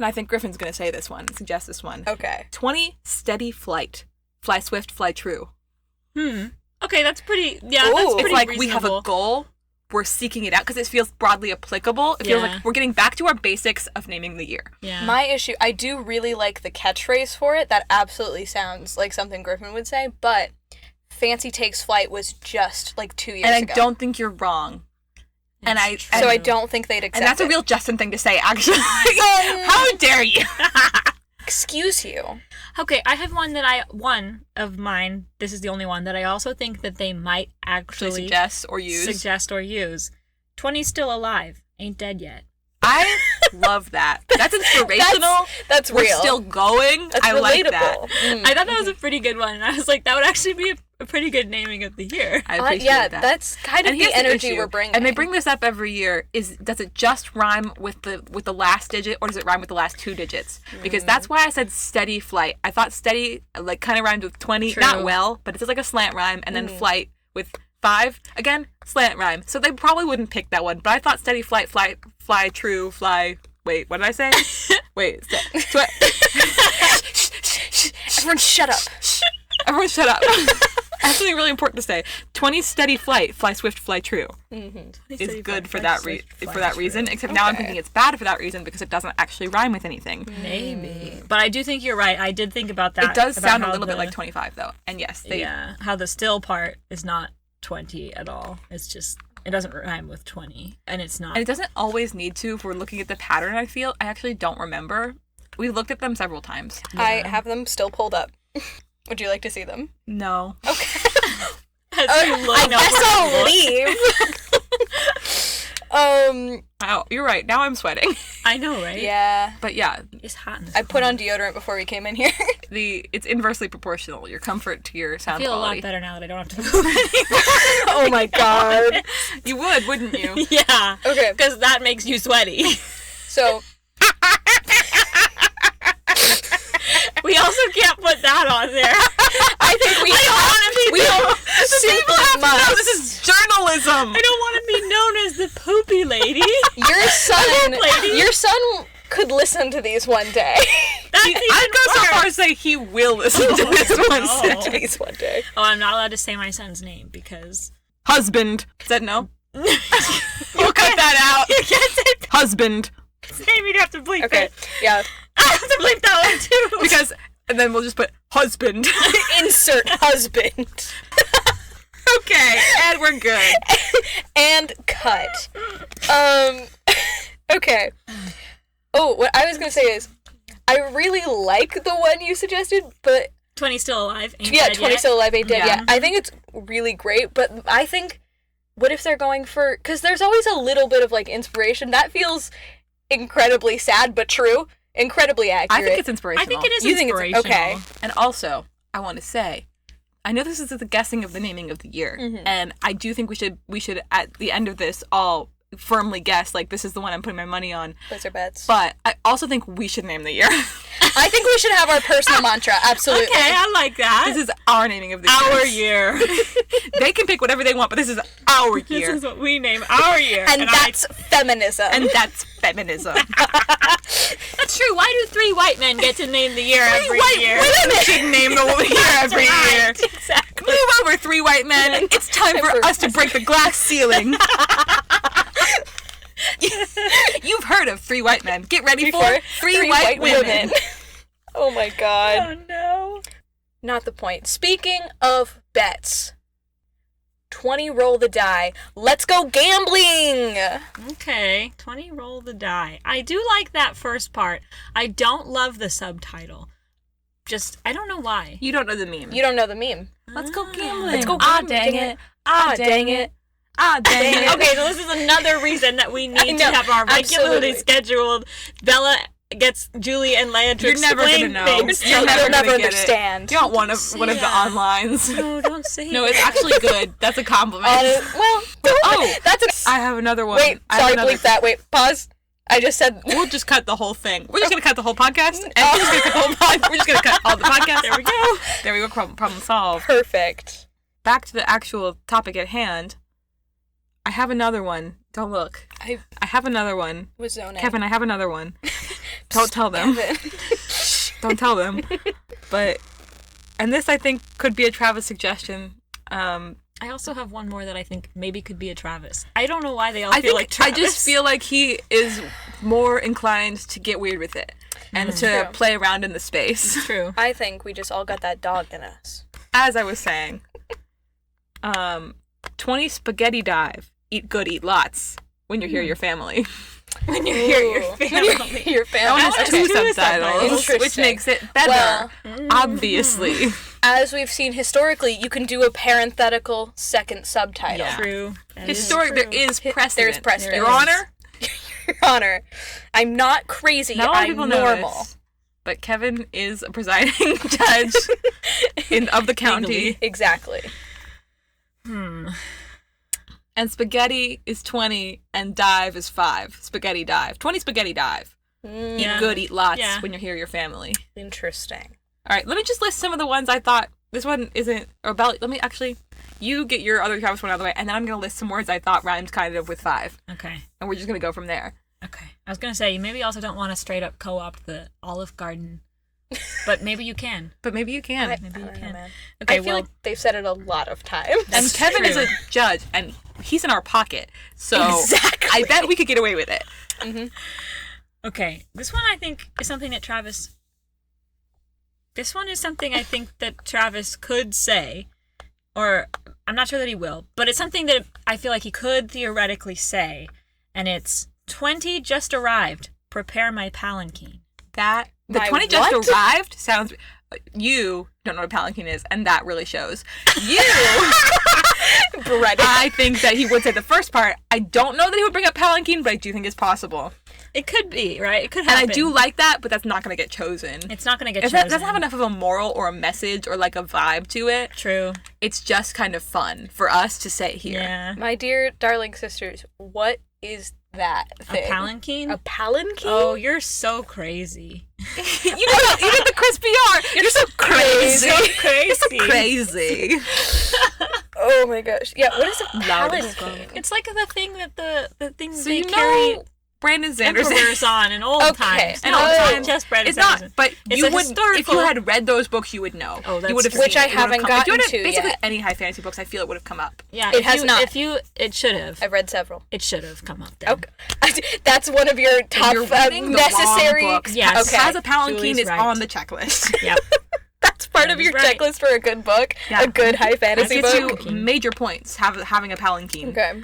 Speaker 3: and I think Griffin's going to say this one, suggest this one.
Speaker 4: Okay.
Speaker 3: 20, steady flight. Fly swift, fly true.
Speaker 2: Okay, that's pretty. Yeah,
Speaker 4: Ooh.
Speaker 2: that's
Speaker 3: It's
Speaker 2: pretty
Speaker 3: like
Speaker 2: reasonable.
Speaker 3: we have a goal. We're seeking it out because it feels broadly applicable. It feels
Speaker 2: Yeah.
Speaker 3: like we're getting back to our basics of naming the year.
Speaker 2: Yeah.
Speaker 4: My issue, I do really like the catchphrase for it. That absolutely sounds like something Griffin would say, but Fancy Takes Flight was just like 2 years
Speaker 3: And
Speaker 4: ago.
Speaker 3: I don't think you're wrong. And I
Speaker 2: That's true.
Speaker 4: So I don't think they'd accept
Speaker 3: and that's a
Speaker 4: it.
Speaker 3: real Justin thing to say, actually. How dare you?
Speaker 4: Excuse you.
Speaker 2: Okay, I have one of mine. This is the only one that I also think that they might actually
Speaker 3: Suggest or use.
Speaker 2: suggest or use. 20's still alive, ain't dead yet.
Speaker 3: I love that. That's inspirational.
Speaker 4: That's
Speaker 3: We're
Speaker 4: real.
Speaker 3: still going.
Speaker 4: That's
Speaker 3: I
Speaker 4: relatable.
Speaker 3: like that.
Speaker 2: I thought that was a pretty good one, and I was like, that would actually be a pretty good naming of the year.
Speaker 3: I appreciate
Speaker 4: yeah,
Speaker 3: that.
Speaker 4: that's kind of
Speaker 3: And
Speaker 4: the
Speaker 3: here's
Speaker 4: energy
Speaker 3: issue,
Speaker 4: we're bringing.
Speaker 3: And they bring this up every year. Does it just rhyme with the last digit, or does it rhyme with the last 2 digits? Because that's why I said steady flight. I thought steady like kind of rhymed with 20,
Speaker 2: True.
Speaker 3: not well, but it's just like a slant rhyme, and then flight with 5 again, slant rhyme. So they probably wouldn't pick that one. But I thought steady flight, fly true, fly. Wait, what did I say? Wait,
Speaker 4: Everyone shut up.
Speaker 3: everyone shut up. I have something really important to say. 20 steady flight, fly swift, fly true. Is good for that reason. Except now I'm thinking it's bad for that reason because it doesn't actually rhyme with anything.
Speaker 2: Maybe. But I do think you're right. I did think about that.
Speaker 3: It does
Speaker 2: about
Speaker 3: sound a
Speaker 2: how
Speaker 3: little bit
Speaker 2: the-
Speaker 3: like 25 though. And yes,
Speaker 2: how the still part is not 20 at all. It's just, it doesn't rhyme with 20. And it's not.
Speaker 3: and it doesn't always need to if we're looking at the pattern. I feel I actually don't remember. We looked at them several times.
Speaker 4: I have them still pulled up. Would you like to see them?
Speaker 3: No.
Speaker 4: Okay.
Speaker 2: I
Speaker 4: I guess I'll leave.
Speaker 3: Oh, you're right. Now I'm sweating.
Speaker 2: I know, right?
Speaker 4: Yeah.
Speaker 3: But yeah,
Speaker 2: It's hot in this
Speaker 4: I put on deodorant before we came in here.
Speaker 3: it's inversely proportional. Your comfort to your
Speaker 2: I
Speaker 3: sound
Speaker 2: feel a
Speaker 3: quality.
Speaker 2: lot better now that I don't have to move anymore.
Speaker 4: Oh my god.
Speaker 3: You would, wouldn't you?
Speaker 2: Yeah.
Speaker 4: Okay.
Speaker 2: Because that makes you sweaty.
Speaker 4: So
Speaker 2: We also can't put that on there.
Speaker 4: I think we simply
Speaker 3: No,
Speaker 4: must.
Speaker 3: this is journalism.
Speaker 2: I don't want to be known as the poopy lady.
Speaker 4: Your son could listen to these one day.
Speaker 2: That's
Speaker 3: I'd go so far as to say he will listen to this one.
Speaker 2: no.
Speaker 4: These one day.
Speaker 2: Oh, I'm not allowed to say my son's name because
Speaker 3: Husband. Said no. We'll cut that out.
Speaker 2: you can't say
Speaker 3: Husband.
Speaker 2: his name. You'd have to bleep
Speaker 4: Okay.
Speaker 2: it.
Speaker 4: Yeah.
Speaker 2: I have to bleep that one too.
Speaker 3: Because, and then we'll just put husband.
Speaker 4: Insert husband.
Speaker 3: Okay, and we're good.
Speaker 4: And cut. Okay. Oh, what I was gonna say is, I really like the one you suggested, but
Speaker 2: 20 still alive. Ain't
Speaker 4: yeah,
Speaker 2: dead
Speaker 4: 20
Speaker 2: yet.
Speaker 4: Still Alive Ain't Dead
Speaker 3: Yeah.
Speaker 4: Yet. I think it's really great, but I think, what if they're going for, because there's always a little bit of like inspiration. That feels incredibly sad, but true. Incredibly accurate.
Speaker 3: I think it's inspirational.
Speaker 2: I think it is
Speaker 4: You think it's-
Speaker 2: inspirational.
Speaker 4: okay.
Speaker 3: And also, I want to say, I know this is the guessing of the naming of the year, and I do think we should at the end of this all firmly guess like this is the one I'm putting my money on.
Speaker 4: Those are bets.
Speaker 3: But I also think we should name the year.
Speaker 4: I think we should have our personal mantra. Absolutely.
Speaker 2: Okay, I like that.
Speaker 3: This is our naming of the
Speaker 2: our
Speaker 3: year.
Speaker 2: year.
Speaker 3: They can pick whatever they want, but this is our
Speaker 2: This
Speaker 3: year.
Speaker 2: is what we name our year.
Speaker 4: And that's feminism.
Speaker 3: And that's feminism.
Speaker 2: That's true. Why do 3 white men get to name the year every year?
Speaker 3: Women should name the year every year.
Speaker 2: Exactly.
Speaker 3: Move over, 3 white men. It's time for us to break the glass ceiling. You've heard of 3 white men. Get ready for 3 white women.
Speaker 4: Oh my god.
Speaker 2: Oh no.
Speaker 4: Not the point. Speaking of bets, 20 roll the die. Let's go gambling.
Speaker 2: Okay, 20 roll the die. I do like that first part. I don't love the subtitle. Just, I don't know why.
Speaker 3: You don't know the meme.
Speaker 4: You don't know the meme.
Speaker 3: Let's go gambling.
Speaker 4: Let's go
Speaker 3: Ah,
Speaker 4: gambling.
Speaker 3: dang it.
Speaker 4: Ah, dang it.
Speaker 3: Ah, dang it.
Speaker 2: Okay, so this is another reason that we
Speaker 4: I
Speaker 2: need to
Speaker 4: know,
Speaker 2: have our regularly
Speaker 4: absolutely.
Speaker 2: scheduled Bella gets Julie and Leia to
Speaker 3: You're never gonna
Speaker 2: explain
Speaker 3: know.
Speaker 2: things.
Speaker 3: You're
Speaker 4: You'll
Speaker 3: never
Speaker 4: never
Speaker 3: gonna get it.
Speaker 4: understand.
Speaker 3: You don't want one of the
Speaker 2: Yeah.
Speaker 3: onlines.
Speaker 2: No, don't say
Speaker 3: No,
Speaker 2: that.
Speaker 3: it's actually good. That's a compliment.
Speaker 4: Well,
Speaker 3: Oh,
Speaker 4: that's a...
Speaker 3: I have another one.
Speaker 4: Wait,
Speaker 3: I have
Speaker 4: sorry,
Speaker 3: another-
Speaker 4: bleep that. Wait, pause. I just said...
Speaker 3: We'll just cut the whole thing. We're just gonna cut the whole podcast, and we're just gonna cut the whole pod. We're just gonna cut all the podcast. There we go. There we go. Problem solved.
Speaker 4: Perfect.
Speaker 3: Back to the actual topic at hand. I have another one. Don't look.
Speaker 4: I
Speaker 3: I have another one.
Speaker 4: was zoning.
Speaker 3: Kevin, I have another one. Don't tell them. Don't tell them. But, and this I think could be a Travis suggestion.
Speaker 2: I also have one more that I think maybe could be a Travis. I don't know why they all
Speaker 3: I
Speaker 2: feel
Speaker 3: think
Speaker 2: like Travis.
Speaker 3: I just feel like he is more inclined to get weird with it and to play around in the space.
Speaker 2: True.
Speaker 4: I think we just all got that dog in us.
Speaker 3: As I was saying, 20 spaghetti dive. Eat good, eat lots. When you're here, your family.
Speaker 2: When you hear your family.
Speaker 4: Your family.
Speaker 3: That one has two subtitles, which
Speaker 4: Interesting.
Speaker 3: makes it better,
Speaker 4: Well,
Speaker 3: obviously.
Speaker 4: as we've seen historically, you can do a parenthetical second subtitle.
Speaker 3: Yeah.
Speaker 2: True. That is
Speaker 3: Historic, there
Speaker 2: true.
Speaker 3: is precedent.
Speaker 4: There's precedent.
Speaker 3: Your Honor,
Speaker 4: Your Honor, I'm not crazy.
Speaker 3: not a lot of
Speaker 4: I'm
Speaker 3: people
Speaker 4: normal.
Speaker 3: notice, but Kevin is a presiding judge of the county.
Speaker 2: Legally.
Speaker 4: Exactly.
Speaker 3: And spaghetti is 20 and dive is 5. Spaghetti dive. 20 spaghetti dive.
Speaker 2: Yeah.
Speaker 3: Eat good, eat lots
Speaker 2: Yeah.
Speaker 3: when you're here, your family.
Speaker 4: Interesting.
Speaker 3: All right, let me just list some of the ones I thought. This one isn't about. Let me actually. You get your other Travis one out of the way, and then I'm going to list some words I thought rhymed kind of with 5.
Speaker 2: Okay.
Speaker 3: And we're just going to go from there.
Speaker 2: Okay. I was going to say, you maybe also don't want to straight up co-opt the Olive Garden, but maybe you can.
Speaker 3: But maybe you can.
Speaker 2: Maybe you
Speaker 4: I don't know,
Speaker 2: can.
Speaker 4: man.
Speaker 2: Okay,
Speaker 4: I feel
Speaker 2: well,
Speaker 4: like they've said it a lot of times.
Speaker 3: And Kevin is
Speaker 2: true.
Speaker 3: a judge, and he's in our pocket. So
Speaker 4: Exactly.
Speaker 3: I bet we could get away with it.
Speaker 2: okay. This one I think is something that Travis... This one is something I think that Travis could say, or I'm not sure that he will, but it's something that I feel like he could theoretically say, and it's 20 just arrived. Prepare my palanquin.
Speaker 3: The
Speaker 4: My
Speaker 3: 20 just
Speaker 4: what?
Speaker 3: arrived sounds. You don't know what a palanquin is, and that really shows. You. I think that he would say the first part. I don't know that he would bring up palanquin, but I do think it's possible.
Speaker 2: It could be, right? It could
Speaker 3: And
Speaker 2: happen.
Speaker 3: I do like that, but that's not going to get chosen.
Speaker 2: It's not going to get
Speaker 3: If
Speaker 2: chosen.
Speaker 3: that doesn't have enough of a moral or a message or like a vibe to it,
Speaker 2: True.
Speaker 3: it's just kind of fun for us to say here.
Speaker 2: Yeah.
Speaker 4: My dear darling sisters, what is that thing?
Speaker 2: A palanquin?
Speaker 4: A palanquin?
Speaker 2: Oh, you're so crazy.
Speaker 3: You did the Chris PR. You're so crazy.
Speaker 2: Crazy.
Speaker 3: You're so crazy.
Speaker 4: Oh my gosh. Yeah, what is a
Speaker 3: Loud as
Speaker 4: palanquin?
Speaker 2: It's like the thing that the thing
Speaker 3: So
Speaker 2: they
Speaker 3: you
Speaker 2: carry
Speaker 3: know Brandon Sanderson.
Speaker 2: emperors on in old
Speaker 4: Okay.
Speaker 2: times.
Speaker 3: And
Speaker 2: No,
Speaker 3: old
Speaker 2: it's
Speaker 3: times.
Speaker 2: not just Brandon
Speaker 3: It's not,
Speaker 2: Sanderson.
Speaker 3: but
Speaker 2: It's
Speaker 3: you
Speaker 2: a
Speaker 3: would, if you
Speaker 2: historical-
Speaker 3: had read those books, you would know.
Speaker 2: Oh, that's
Speaker 3: you would have
Speaker 2: true.
Speaker 4: Which I
Speaker 3: seen it. It would have
Speaker 4: haven't
Speaker 3: come up. If you
Speaker 4: gotten
Speaker 3: had
Speaker 4: to
Speaker 3: basically
Speaker 4: yet.
Speaker 3: any high fantasy books, I feel it would have come up.
Speaker 2: Yeah,
Speaker 4: It has not.
Speaker 2: It should have.
Speaker 4: I've read several.
Speaker 2: It should have come up. Then.
Speaker 4: Okay. That's one of your top
Speaker 3: You're reading the
Speaker 4: necessary.
Speaker 3: wrong books.
Speaker 2: Yes.
Speaker 4: Okay.
Speaker 3: Has a palanquin
Speaker 2: Julie's
Speaker 3: is
Speaker 2: right.
Speaker 3: on the checklist.
Speaker 2: Yep.
Speaker 4: That's part of your
Speaker 2: Right.
Speaker 4: checklist for a good book.
Speaker 3: Yeah.
Speaker 4: A good high fantasy
Speaker 3: It gets
Speaker 4: book.
Speaker 3: you major points having a palanquin.
Speaker 4: Okay.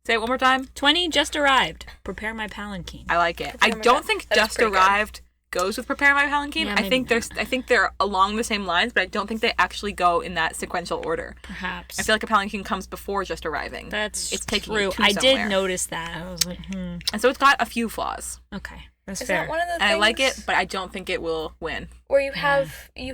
Speaker 3: Say it one more time.
Speaker 2: 20 just arrived. Prepare my palanquin.
Speaker 3: I like it. I
Speaker 4: Prepare my
Speaker 3: don't think
Speaker 4: That's
Speaker 3: just
Speaker 4: pretty good.
Speaker 3: arrived goes with prepare my palanquin.
Speaker 2: Yeah,
Speaker 3: I
Speaker 2: maybe
Speaker 3: think
Speaker 2: not.
Speaker 3: I think they're along the same lines, but I don't think they actually go in that sequential order.
Speaker 2: Perhaps.
Speaker 3: I feel like a palanquin comes before just arriving.
Speaker 2: That's
Speaker 3: it's taking
Speaker 2: true.
Speaker 3: you to
Speaker 2: I
Speaker 3: somewhere.
Speaker 2: did notice that. I was like,
Speaker 3: And so it's got a few flaws.
Speaker 2: okay, that's
Speaker 4: Is
Speaker 2: fair.
Speaker 4: that one of the
Speaker 3: And
Speaker 4: things
Speaker 3: I like it, but I don't think it will win.
Speaker 4: where you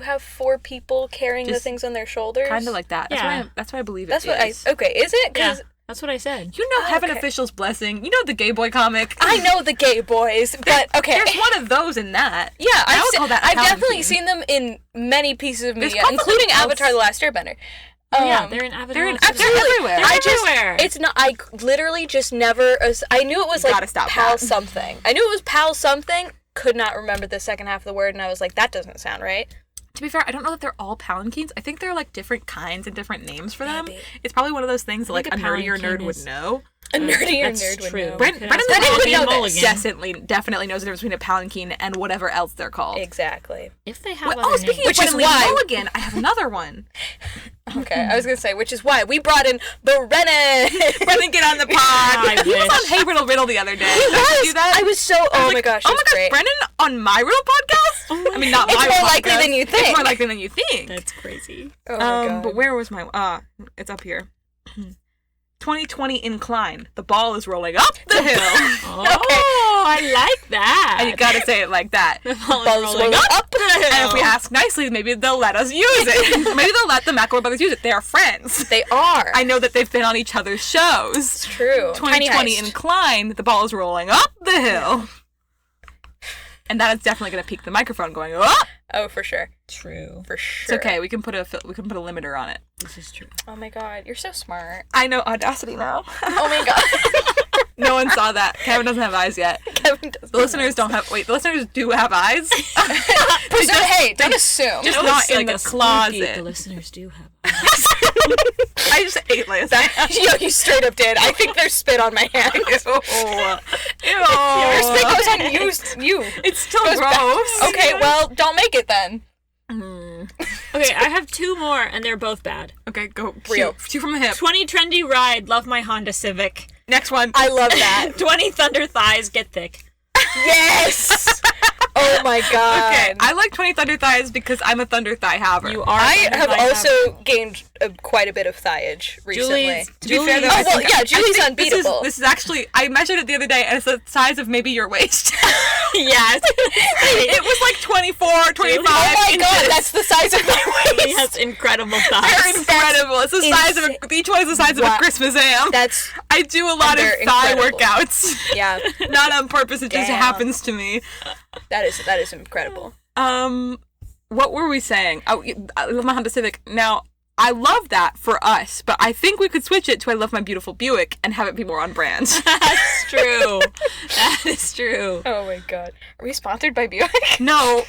Speaker 4: have 4 people carrying the
Speaker 3: Just
Speaker 4: things on their shoulders?
Speaker 3: Kind of like that.
Speaker 2: Yeah.
Speaker 3: That's what I believe
Speaker 4: That's
Speaker 3: it
Speaker 4: what
Speaker 3: is.
Speaker 4: okay, is it?
Speaker 2: yeah,
Speaker 4: Cuz
Speaker 2: that's what I said.
Speaker 3: You know Heaven
Speaker 4: okay.
Speaker 3: Official's Blessing. You know the Gay Boy comic.
Speaker 4: I know the gay boys, but okay.
Speaker 3: There's one of those in that.
Speaker 4: Yeah,
Speaker 3: I would call that a
Speaker 4: I've definitely
Speaker 3: palanquin.
Speaker 4: seen them in many pieces of
Speaker 3: There's
Speaker 4: media,
Speaker 3: probably
Speaker 4: including
Speaker 3: else-
Speaker 4: Avatar: The Last Airbender.
Speaker 2: Yeah, they're in Avatar.
Speaker 3: they're in-
Speaker 2: Last
Speaker 3: they're
Speaker 2: Airbender.
Speaker 3: everywhere.
Speaker 2: They're
Speaker 4: I just,
Speaker 2: everywhere.
Speaker 4: it's not. I literally just never. I knew it was
Speaker 3: You
Speaker 4: like
Speaker 3: gotta stop
Speaker 4: pal
Speaker 3: that.
Speaker 4: something. I knew it was pal something. Could not remember the second half of the word, and I was like, that doesn't sound right.
Speaker 3: To be fair, I don't know that they're all palanquins. I think they're like different kinds and different names for them.
Speaker 4: Maybe.
Speaker 3: It's probably one of those things that like a
Speaker 2: think a
Speaker 3: nerdier nerd
Speaker 2: palanquin
Speaker 3: would
Speaker 2: is-
Speaker 3: know.
Speaker 4: A nerdier
Speaker 2: That's
Speaker 4: nerd would
Speaker 2: true.
Speaker 4: know.
Speaker 3: Brendan
Speaker 2: Could
Speaker 3: the
Speaker 2: also be a
Speaker 3: Mulligan
Speaker 2: mulligan.
Speaker 3: definitely knows the difference between a palanquin and whatever else they're called.
Speaker 4: Exactly.
Speaker 2: If they have
Speaker 3: Well,
Speaker 2: other
Speaker 3: speaking
Speaker 2: names.
Speaker 3: of
Speaker 4: Which is
Speaker 3: Brendan
Speaker 4: why-
Speaker 3: Mulligan, I have another one.
Speaker 4: Okay, I was gonna say, which is why we brought in Brennan.
Speaker 3: Brendan, get on the pod.
Speaker 2: I
Speaker 3: He was
Speaker 2: wish.
Speaker 3: on Hey Riddle Riddle the other day.
Speaker 4: He
Speaker 3: Did you
Speaker 4: was.
Speaker 3: do that?
Speaker 4: I was so. Oh my gosh,
Speaker 3: Oh
Speaker 4: he's
Speaker 3: my gosh,
Speaker 4: great.
Speaker 3: Brendan on my Riddle podcast? I mean, not
Speaker 4: It's
Speaker 3: my
Speaker 4: more
Speaker 3: podcast.
Speaker 4: likely than you think.
Speaker 3: It's more likely than you think.
Speaker 2: That's crazy.
Speaker 4: Oh my god.
Speaker 3: But where was my? It's up here. 2020 incline. The ball is rolling up the hill.
Speaker 2: Oh, I like that.
Speaker 3: And you gotta say it like that.
Speaker 2: The ball is
Speaker 4: Balls
Speaker 2: rolling
Speaker 4: roll
Speaker 2: up.
Speaker 4: up the hill.
Speaker 3: And if we ask nicely, maybe they'll let us use it. Maybe they'll let the McElroy brothers use it. They are friends.
Speaker 4: They are.
Speaker 3: I know that they've been on each other's shows.
Speaker 4: It's true.
Speaker 3: 2020
Speaker 4: Tiny heist.
Speaker 3: incline. The ball is rolling up the hill. And that is definitely gonna peak the microphone going up.
Speaker 4: Oh, for sure.
Speaker 2: True.
Speaker 4: For
Speaker 3: It's
Speaker 4: sure.
Speaker 3: okay. We can put a limiter on it.
Speaker 2: This is true.
Speaker 4: Oh my god, you're so smart.
Speaker 3: I know Audacity now.
Speaker 4: Oh my god.
Speaker 3: No one saw that. Kevin doesn't have eyes yet.
Speaker 4: Kevin doesn't.
Speaker 3: The listeners don't have. Wait, the listeners do have eyes.
Speaker 4: Hey, don't assume.
Speaker 3: Just not in the closet.
Speaker 2: The listeners do have.
Speaker 3: I just ate last night.
Speaker 4: You straight up did. I think there's spit on my hand.
Speaker 3: Ew.
Speaker 4: Your spit goes on you.
Speaker 3: It's still
Speaker 4: Goes back.
Speaker 3: gross.
Speaker 4: Okay, well, don't make it then.
Speaker 2: Okay, I have 2 more, and they're both bad.
Speaker 3: Okay, go.
Speaker 4: Real.
Speaker 3: Shoot from the hip.
Speaker 2: 20 trendy ride. Love my Honda Civic.
Speaker 3: Next one.
Speaker 4: I love that.
Speaker 2: 20 thunder thighs. Get thick.
Speaker 4: Yes! Oh my god.
Speaker 3: Okay, I like 20 thunder thighs because I'm a thunder thigh haver.
Speaker 2: You are.
Speaker 4: I
Speaker 2: thunder
Speaker 4: have
Speaker 2: thigh
Speaker 4: also
Speaker 2: haver.
Speaker 4: gained quite a bit of thighage recently.
Speaker 3: To be fair, though,
Speaker 4: Oh,
Speaker 3: I
Speaker 4: well,
Speaker 3: think-
Speaker 4: yeah,
Speaker 3: I
Speaker 4: Julie's
Speaker 3: think
Speaker 4: unbeatable.
Speaker 3: This is actually, I measured it the other day, and it's the size of maybe your waist.
Speaker 2: Yes.
Speaker 3: It was like 24, 25
Speaker 4: Oh my
Speaker 3: inches.
Speaker 4: god, that's the size of my
Speaker 2: He
Speaker 4: waist.
Speaker 2: has incredible
Speaker 3: They're
Speaker 2: thighs.
Speaker 3: incredible. It's the size of each one is the size of a
Speaker 4: Wow.
Speaker 3: Christmas ham.
Speaker 4: That's,
Speaker 3: I do a lot of
Speaker 4: they're
Speaker 3: thigh
Speaker 4: incredible.
Speaker 3: workouts.
Speaker 4: yeah,
Speaker 3: Not on purpose, it just
Speaker 4: Damn.
Speaker 3: happens to me.
Speaker 4: that is incredible.
Speaker 3: What were we saying? Oh, I love my Honda Civic. Now, I love that for us, but I think we could switch it to I love my beautiful Buick and have it be more on brand.
Speaker 2: That's true. That is true.
Speaker 4: Oh my god. Are we sponsored by Buick?
Speaker 3: No,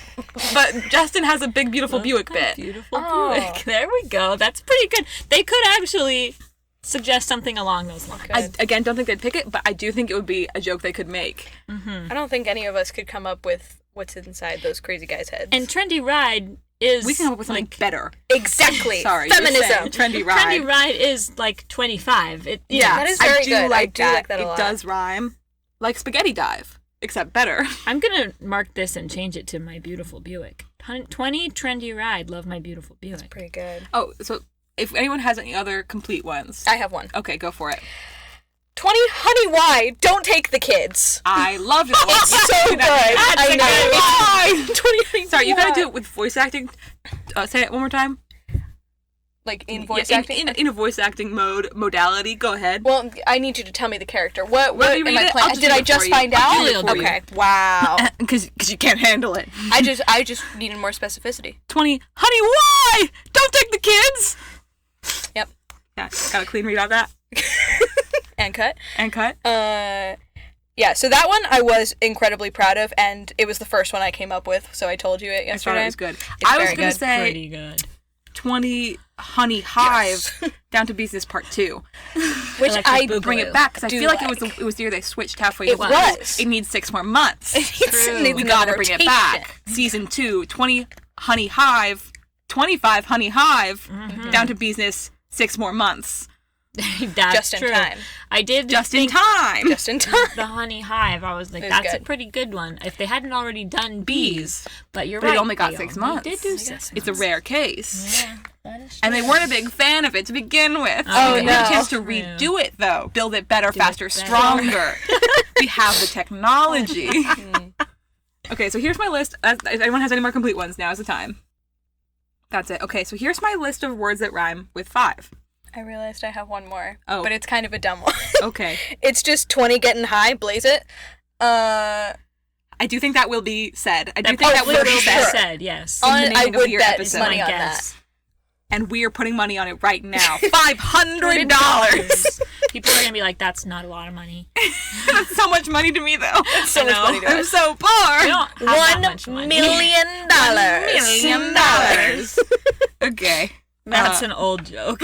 Speaker 3: but Justin has a big beautiful Buick bit.
Speaker 2: Beautiful
Speaker 4: Oh.
Speaker 2: Buick. There we go. That's pretty good. They could actually suggest something along those lines.
Speaker 3: I, again, don't think they'd pick it, but I do think it would be a joke they could make.
Speaker 4: I don't think any of us could come up with what's inside those crazy guys' heads.
Speaker 2: And trendy ride is
Speaker 3: We can come up with something
Speaker 2: like,
Speaker 3: better.
Speaker 4: exactly.
Speaker 3: Sorry, you're
Speaker 4: Feminism.
Speaker 3: saying trendy ride.
Speaker 2: trendy ride is like 25. It,
Speaker 3: Yeah,
Speaker 4: That is very
Speaker 3: I do
Speaker 4: good.
Speaker 3: like
Speaker 4: I do
Speaker 3: that.
Speaker 4: like that a lot.
Speaker 3: It does rhyme, like spaghetti dive, except better.
Speaker 2: I'm gonna mark this and change it to my beautiful Buick. 20 trendy ride. Love my beautiful Buick.
Speaker 4: Pretty good.
Speaker 3: Oh, so if anyone has any other complete ones,
Speaker 4: I have one.
Speaker 3: okay, go for it.
Speaker 4: 20 Honey Why Don't Take the Kids.
Speaker 3: I loved that one.
Speaker 4: So good. I know.
Speaker 3: Why?
Speaker 4: 20 Honey
Speaker 3: Sorry, you gotta
Speaker 4: Why.
Speaker 3: do it with voice acting. Say it one more time.
Speaker 4: Like in voice
Speaker 3: Yeah,
Speaker 4: acting?
Speaker 3: in a voice acting modality. Go ahead.
Speaker 4: Well, I need you to tell me the character. What
Speaker 3: Will you
Speaker 4: am
Speaker 3: read
Speaker 4: I
Speaker 3: it?
Speaker 4: playing?
Speaker 3: I'll just
Speaker 4: Did
Speaker 3: read
Speaker 4: I
Speaker 3: it
Speaker 4: just
Speaker 3: for you.
Speaker 4: find
Speaker 3: I'll
Speaker 4: out?
Speaker 3: read it for you.
Speaker 4: Okay. Wow.
Speaker 3: Because you can't handle it.
Speaker 4: I just needed more specificity.
Speaker 3: 20. Honey, why? Don't take the kids.
Speaker 4: Yep.
Speaker 3: Yeah, got a clean read on that
Speaker 4: And cut.
Speaker 3: and cut.
Speaker 4: Yeah, so that one I was incredibly proud of, and it was the first one I came up with, so I told you it
Speaker 3: I thought
Speaker 4: yesterday.
Speaker 3: it was good.
Speaker 4: It's
Speaker 3: I was
Speaker 4: very
Speaker 3: gonna
Speaker 4: good.
Speaker 3: say
Speaker 2: Pretty good.
Speaker 3: 20 Honey Hive down to Business Part 2.
Speaker 4: Which
Speaker 2: like
Speaker 4: I
Speaker 2: the
Speaker 3: Bring it back because I
Speaker 4: do
Speaker 3: feel like,
Speaker 4: like.
Speaker 3: it was the year they switched halfway
Speaker 4: It
Speaker 3: through.
Speaker 4: was.
Speaker 3: It needs 6 more months.
Speaker 4: It needs
Speaker 3: We
Speaker 4: another
Speaker 3: gotta bring it
Speaker 4: rotation.
Speaker 3: back. Season 2, 20 Honey Hive, 25 Honey Hive, down to Business 6 more months.
Speaker 2: That's
Speaker 4: Just in
Speaker 2: true.
Speaker 4: time.
Speaker 2: I did
Speaker 3: Just in
Speaker 2: think
Speaker 3: time.
Speaker 4: Just in time.
Speaker 2: the Honey Hive. I was like,
Speaker 4: It was
Speaker 2: that's a
Speaker 4: good.
Speaker 2: pretty good one. If they hadn't already done bees, but you're
Speaker 3: But it
Speaker 2: right.
Speaker 3: only got
Speaker 2: they
Speaker 3: 6
Speaker 2: only
Speaker 3: months.
Speaker 2: Did do 6
Speaker 3: It's a
Speaker 2: months.
Speaker 3: rare case.
Speaker 2: Yeah, that is
Speaker 3: And they weren't a big fan of it to begin with.
Speaker 2: Oh,
Speaker 3: We had a
Speaker 4: no.
Speaker 3: chance to
Speaker 2: True.
Speaker 3: redo it, though. Build it better, faster,
Speaker 2: better.
Speaker 3: stronger. We have the technology. Okay, so here's my list. If anyone has any more complete ones, now is the time. That's it. Okay, so here's my list of words that rhyme with 5.
Speaker 4: I realized I have one more.
Speaker 3: Oh.
Speaker 4: But it's kind of a dumb one.
Speaker 3: Okay.
Speaker 4: It's just 20 getting high, blaze it.
Speaker 3: I do think that will be said. I do
Speaker 2: That
Speaker 3: think that will be
Speaker 2: be
Speaker 3: said.
Speaker 2: said. Yes.
Speaker 3: In the
Speaker 4: I
Speaker 3: naming of
Speaker 4: would
Speaker 3: your
Speaker 4: bet
Speaker 3: episode.
Speaker 4: money on
Speaker 2: Guess.
Speaker 3: And we are putting money on it right now. $500.
Speaker 2: People are gonna be like, "That's not a lot of money."
Speaker 3: That's so much money to me, though.
Speaker 4: so much money to
Speaker 3: I'm
Speaker 4: us.
Speaker 3: so
Speaker 2: We
Speaker 3: poor.
Speaker 2: don't have that much
Speaker 4: $1
Speaker 2: money.
Speaker 4: million.
Speaker 3: $1 million. Okay.
Speaker 2: That's an old joke.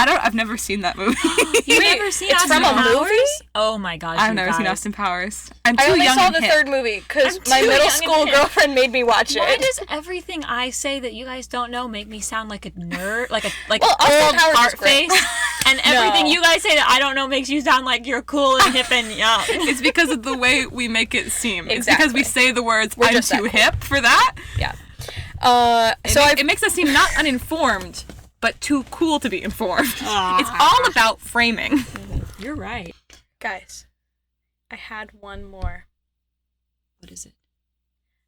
Speaker 3: I've never seen that movie.
Speaker 2: You've never seen
Speaker 4: it's
Speaker 2: Austin
Speaker 4: from a
Speaker 2: Powers?
Speaker 4: movie?
Speaker 2: Oh my gosh!
Speaker 3: I've
Speaker 2: you
Speaker 3: never seen
Speaker 2: guys.
Speaker 3: Austin Powers. I'm
Speaker 4: I
Speaker 3: too
Speaker 4: only
Speaker 3: young
Speaker 4: saw
Speaker 3: and
Speaker 4: the
Speaker 3: hip.
Speaker 4: third movie because
Speaker 2: I'm
Speaker 4: my
Speaker 2: too
Speaker 4: middle
Speaker 2: young and
Speaker 4: school
Speaker 2: hip.
Speaker 4: girlfriend made me watch
Speaker 2: Why
Speaker 4: it.
Speaker 2: does everything I say that you guys don't know make me sound like a nerd, like
Speaker 4: Well, Austin
Speaker 2: old
Speaker 4: Powers is
Speaker 2: art
Speaker 4: great.
Speaker 2: face? And everything
Speaker 4: No.
Speaker 2: you guys say that I don't know makes you sound like you're cool and hip and young.
Speaker 3: It's because of the way we make it seem. It's
Speaker 4: Exactly.
Speaker 3: because we say the words,
Speaker 4: We're
Speaker 3: I'm
Speaker 4: just that
Speaker 3: too
Speaker 4: cool.
Speaker 3: hip for that.
Speaker 4: Yeah.
Speaker 3: So it makes us seem not uninformed, but too cool to be informed.
Speaker 2: Aw.
Speaker 3: It's all about framing.
Speaker 2: You're right.
Speaker 4: Guys, I had one more.
Speaker 2: What is it?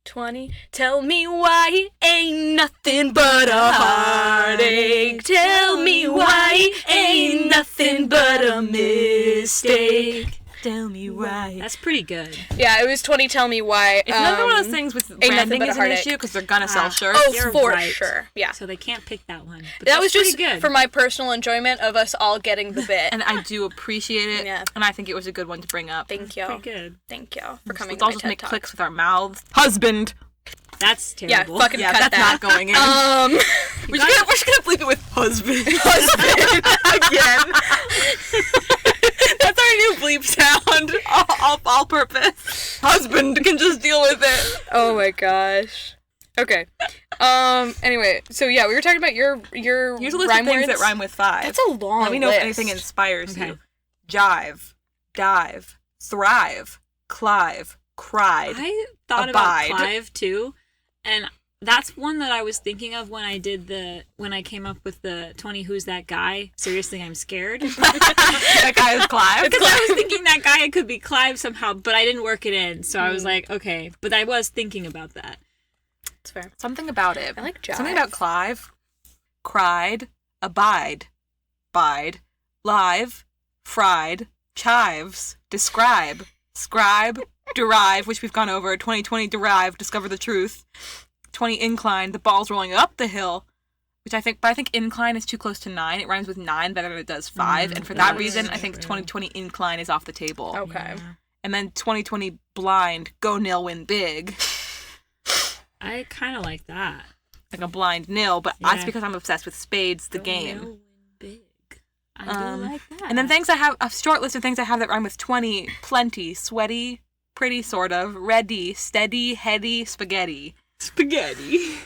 Speaker 4: 20. Tell me why ain't nothing but a heartache. Tell me why ain't nothing but a mistake.
Speaker 3: Tell me why.
Speaker 2: That's pretty good.
Speaker 4: Yeah, it was 20 Tell Me Why.
Speaker 3: It's another one of those things with
Speaker 4: Nothing
Speaker 3: branding
Speaker 4: But a
Speaker 3: is an
Speaker 4: Heartache.
Speaker 3: issue because they're gonna sell shirts.
Speaker 4: Oh,
Speaker 2: You're
Speaker 4: for
Speaker 2: right.
Speaker 4: sure. Yeah.
Speaker 2: So they can't pick that one. But
Speaker 4: That
Speaker 2: that's
Speaker 4: was just
Speaker 2: pretty good.
Speaker 4: for my personal enjoyment of us all getting the bit.
Speaker 3: And I do appreciate it.
Speaker 4: Yeah.
Speaker 3: And I think it was a good one to bring up.
Speaker 4: Thank you.
Speaker 2: Pretty good.
Speaker 4: Thank you for coming
Speaker 3: Let's
Speaker 4: to
Speaker 3: all
Speaker 4: my
Speaker 3: just
Speaker 4: TED
Speaker 3: make
Speaker 4: Talk.
Speaker 3: clicks with our mouths. Husband.
Speaker 2: That's
Speaker 4: Yeah,
Speaker 2: terrible.
Speaker 4: fucking
Speaker 3: Yeah,
Speaker 4: cut
Speaker 3: that's
Speaker 4: that.
Speaker 3: not going in. we're just gonna bleep it with husband. Husband again. That's our new bleep sound. All purpose. Husband can just deal with it.
Speaker 4: Oh my gosh. Okay. Anyway, so yeah, we were talking about your
Speaker 3: Here's a list
Speaker 4: rhyme
Speaker 3: of things
Speaker 4: words.
Speaker 3: that rhyme with 5.
Speaker 4: That's a long
Speaker 3: Let me know
Speaker 4: list.
Speaker 3: if anything inspires
Speaker 2: Okay.
Speaker 3: you. Jive, dive, thrive, clive, cried.
Speaker 2: I thought
Speaker 3: Abide.
Speaker 2: about Clive too, and that's one that I was thinking of when I came up with the 20 Who's That Guy? Seriously, I'm scared.
Speaker 3: That guy is Clive.
Speaker 2: Because I was thinking that guy could be Clive somehow, but I didn't work it in, so I was like, okay. But I was thinking about that.
Speaker 4: That's fair.
Speaker 3: Something about it.
Speaker 4: I like jive.
Speaker 3: Something about Clive. Cried, abide, bide, live, fried, chives, describe, scribe, derive, which we've gone over, 2020 derive, discover the truth, 20 incline, the ball's rolling up the hill, which I think incline is too close to 9. It rhymes with 9 better than it does 5, and for that
Speaker 2: that's
Speaker 3: reason, I think
Speaker 2: true.
Speaker 3: 2020 incline is off the table.
Speaker 4: Okay.
Speaker 2: Yeah.
Speaker 3: And then 2020 blind, go nil win big.
Speaker 2: I kind of like that.
Speaker 3: Like a blind nil, but that's
Speaker 2: Yeah.
Speaker 3: because I'm obsessed with spades, the
Speaker 2: Go
Speaker 3: game.
Speaker 2: Nil, win big. I do like that.
Speaker 3: And then things I have, a short list of things I have that rhyme with 20, plenty, sweaty, pretty sort of, ready, steady, heady, spaghetti.
Speaker 2: spaghetti.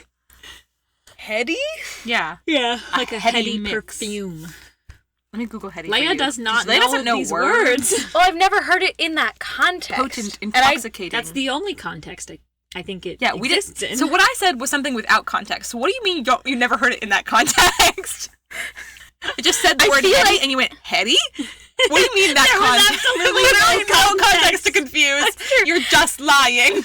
Speaker 4: Heady?
Speaker 3: Yeah.
Speaker 2: Yeah, like a
Speaker 3: heady
Speaker 2: heady
Speaker 3: mix.
Speaker 2: perfume.
Speaker 3: Let me Google heady for
Speaker 2: Leia
Speaker 3: you.
Speaker 2: does not
Speaker 3: Leia
Speaker 2: know
Speaker 3: doesn't know
Speaker 2: these
Speaker 3: words.
Speaker 2: words.
Speaker 4: Well, I've never heard it in that context.
Speaker 3: Potent,
Speaker 4: And I-
Speaker 3: intoxicating.
Speaker 2: That's the only context I think it
Speaker 3: Yeah, we did.
Speaker 2: exists in.
Speaker 3: So what I said was something without context. So what do you mean you never heard it in that context? I just said the
Speaker 4: I
Speaker 3: word
Speaker 4: feel
Speaker 3: heady
Speaker 4: like-
Speaker 3: and you went, heady? What do you mean that
Speaker 2: There was
Speaker 3: context?
Speaker 2: absolutely
Speaker 3: Literally
Speaker 2: no
Speaker 3: no context to confuse. You're just lying.